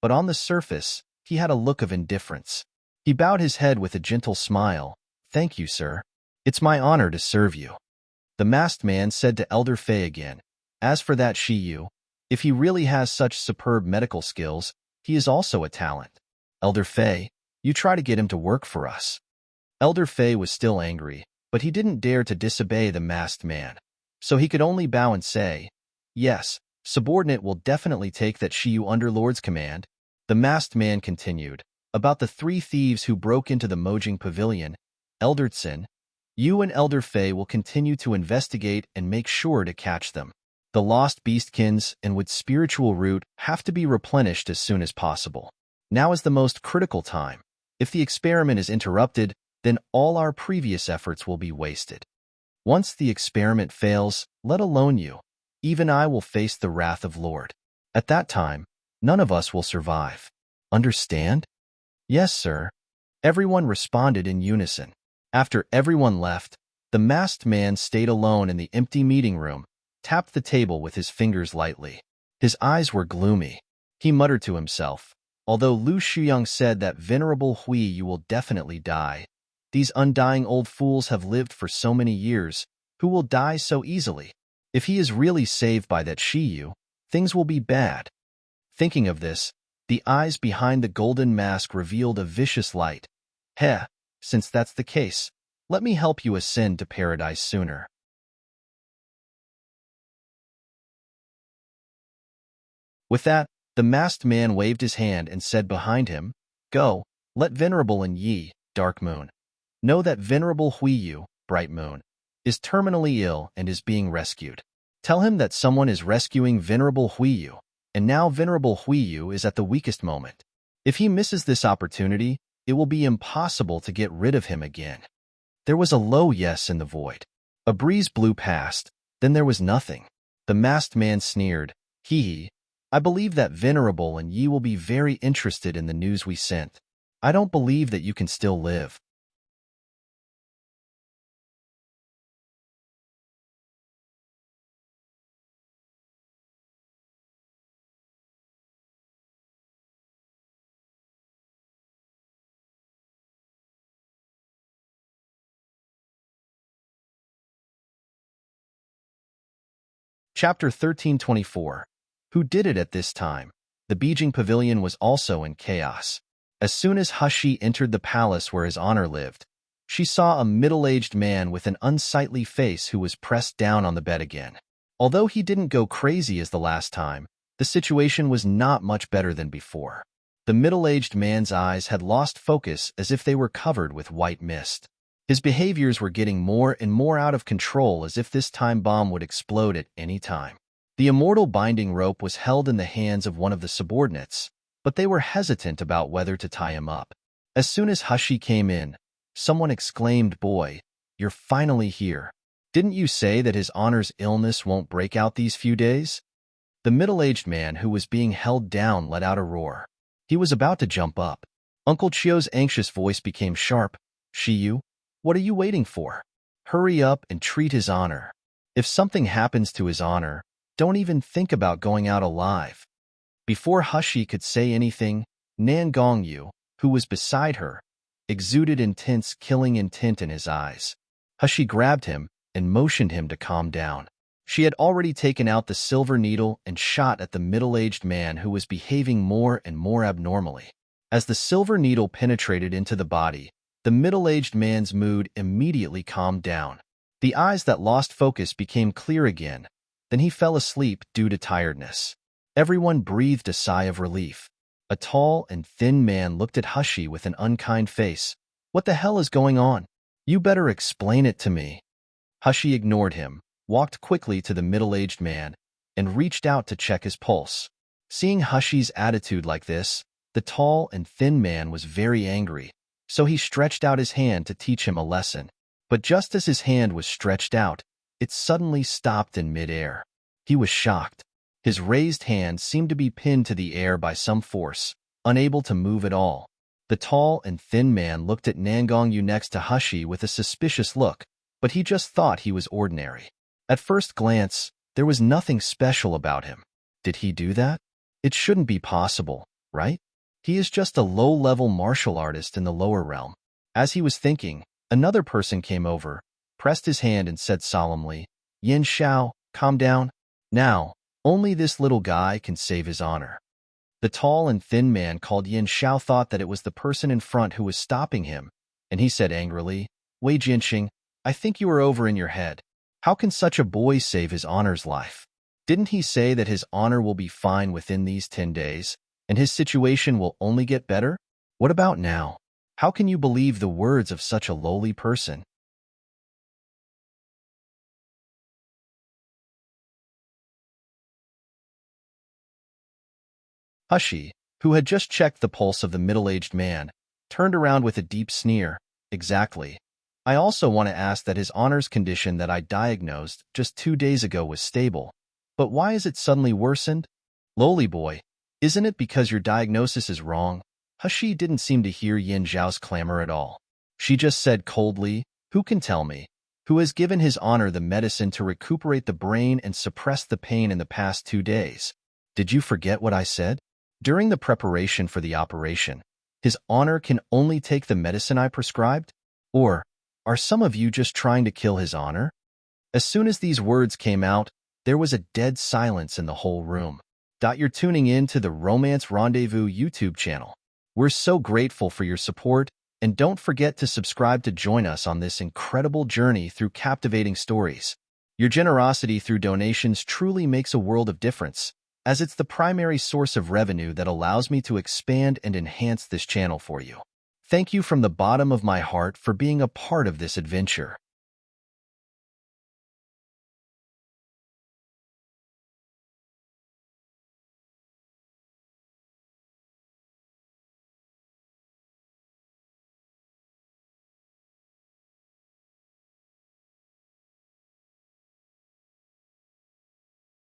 But on the surface, he had a look of indifference. He bowed his head with a gentle smile. Thank you, sir. It's my honor to serve you. The masked man said to Elder Fei again, As for that Shiyu, if he really has such superb medical skills, he is also a talent. Elder Fei, You try to get him to work for us." Elder Fei was still angry, but he didn't dare to disobey the masked man. So he could only bow and say, "Yes, subordinate will definitely take that Shiyu Underlord's command." The masked man continued, "About the 3 thieves who broke into the Mojing Pavilion, Elder Tsin, you and Elder Fei will continue to investigate and make sure to catch them. The lost beastkins and with spiritual root have to be replenished as soon as possible. Now is the most critical time. If the experiment is interrupted, then all our previous efforts will be wasted. Once the experiment fails, let alone you, even I will face the wrath of Lord. At that time, none of us will survive. Understand?" "Yes, sir." Everyone responded in unison. After everyone left, the masked man stayed alone in the empty meeting room, tapped the table with his fingers lightly. His eyes were gloomy. He muttered to himself, "Although Lu Shuyang said that Venerable Hui you will definitely die, these undying old fools have lived for so many years, who will die so easily? If he is really saved by that Shiyu, things will be bad." Thinking of this, the eyes behind the golden mask revealed a vicious light. "Heh, since that's the case, let me help you ascend to paradise sooner." With that, the masked man waved his hand and said behind him, "Go, let Venerable and Yi, Dark Moon, know that Venerable Huiyu, Bright Moon, is terminally ill and is being rescued. Tell him that someone is rescuing Venerable Huiyu, and now Venerable Huiyu is at the weakest moment. If he misses this opportunity, it will be impossible to get rid of him again." There was a low yes in the void. A breeze blew past, then there was nothing. The masked man sneered, "Hee, I believe that Venerable and Yi will be very interested in the news we sent. I don't believe that you can still live." Chapter 1324. Who did it at this time? The Beijing Pavilion was also in chaos. As soon as Hushi entered the palace where his honor lived, she saw a middle-aged man with an unsightly face who was pressed down on the bed again. Although he didn't go crazy as the last time, the situation was not much better than before. The middle-aged man's eyes had lost focus as if they were covered with white mist. His behaviors were getting more and more out of control as if this time bomb would explode at any time. The immortal binding rope was held in the hands of one of the subordinates, but they were hesitant about whether to tie him up. As soon as Hushi came in, someone exclaimed, "Boy, you're finally here. Didn't you say that his honor's illness won't break out these few days?" The middle-aged man who was being held down let out a roar. He was about to jump up. Uncle Chio's anxious voice became sharp. "Shiyu, what are you waiting for? Hurry up and treat his honor. If something happens to his honor, don't even think about going out alive." Before Hushi could say anything, Nan Gongyu, who was beside her, exuded intense killing intent in his eyes. Hushi grabbed him and motioned him to calm down. She had already taken out the silver needle and shot at the middle-aged man who was behaving more and more abnormally. As the silver needle penetrated into the body, the middle-aged man's mood immediately calmed down. The eyes that lost focus became clear again. Then he fell asleep due to tiredness. Everyone breathed a sigh of relief. A tall and thin man looked at Hushi with an unkind face. "What the hell is going on? You better explain it to me." Hushi ignored him, walked quickly to the middle-aged man, and reached out to check his pulse. Seeing Hushi's attitude like this, the tall and thin man was very angry, so he stretched out his hand to teach him a lesson. But just as his hand was stretched out, it suddenly stopped in mid-air. He was shocked. His raised hand seemed to be pinned to the air by some force, unable to move at all. The tall and thin man looked at Nangongyu next to Hushi with a suspicious look, but he just thought he was ordinary. At first glance, there was nothing special about him. Did he do that? It shouldn't be possible, right? He is just a low-level martial artist in the lower realm. As he was thinking, another person came over, pressed his hand and said solemnly, "Yin Xiao, calm down. Now, only this little guy can save his honor." The tall and thin man called Yin Xiao thought that it was the person in front who was stopping him, and he said angrily, Wei Jinxing, I think you are over in your head. How can such a boy save his honor's life? Didn't he say that his honor will be fine within these 10 days, and his situation will only get better? What about now? How can you believe the words of such a lowly person? Hushi, who had just checked the pulse of the middle-aged man, turned around with a deep sneer. Exactly. I also want to ask that his honor's condition that I diagnosed just 2 days ago was stable. But why is it suddenly worsened? Lowly boy, isn't it because your diagnosis is wrong? Hushi didn't seem to hear Yin Zhao's clamor at all. She just said coldly, Who can tell me? Who has given his honor the medicine to recuperate the brain and suppress the pain in the past 2 days? Did you forget what I said? During the preparation for the operation, his honor can only take the medicine I prescribed? Or are some of you just trying to kill his honor? As soon as these words came out, there was a dead silence in the whole room. You're tuning in to the Romance Rendezvous YouTube channel. We're so grateful for your support, and don't forget to subscribe to join us on this incredible journey through captivating stories. Your generosity through donations truly makes a world of difference, as it's the primary source of revenue that allows me to expand and enhance this channel for you. Thank you from the bottom of my heart for being a part of this adventure.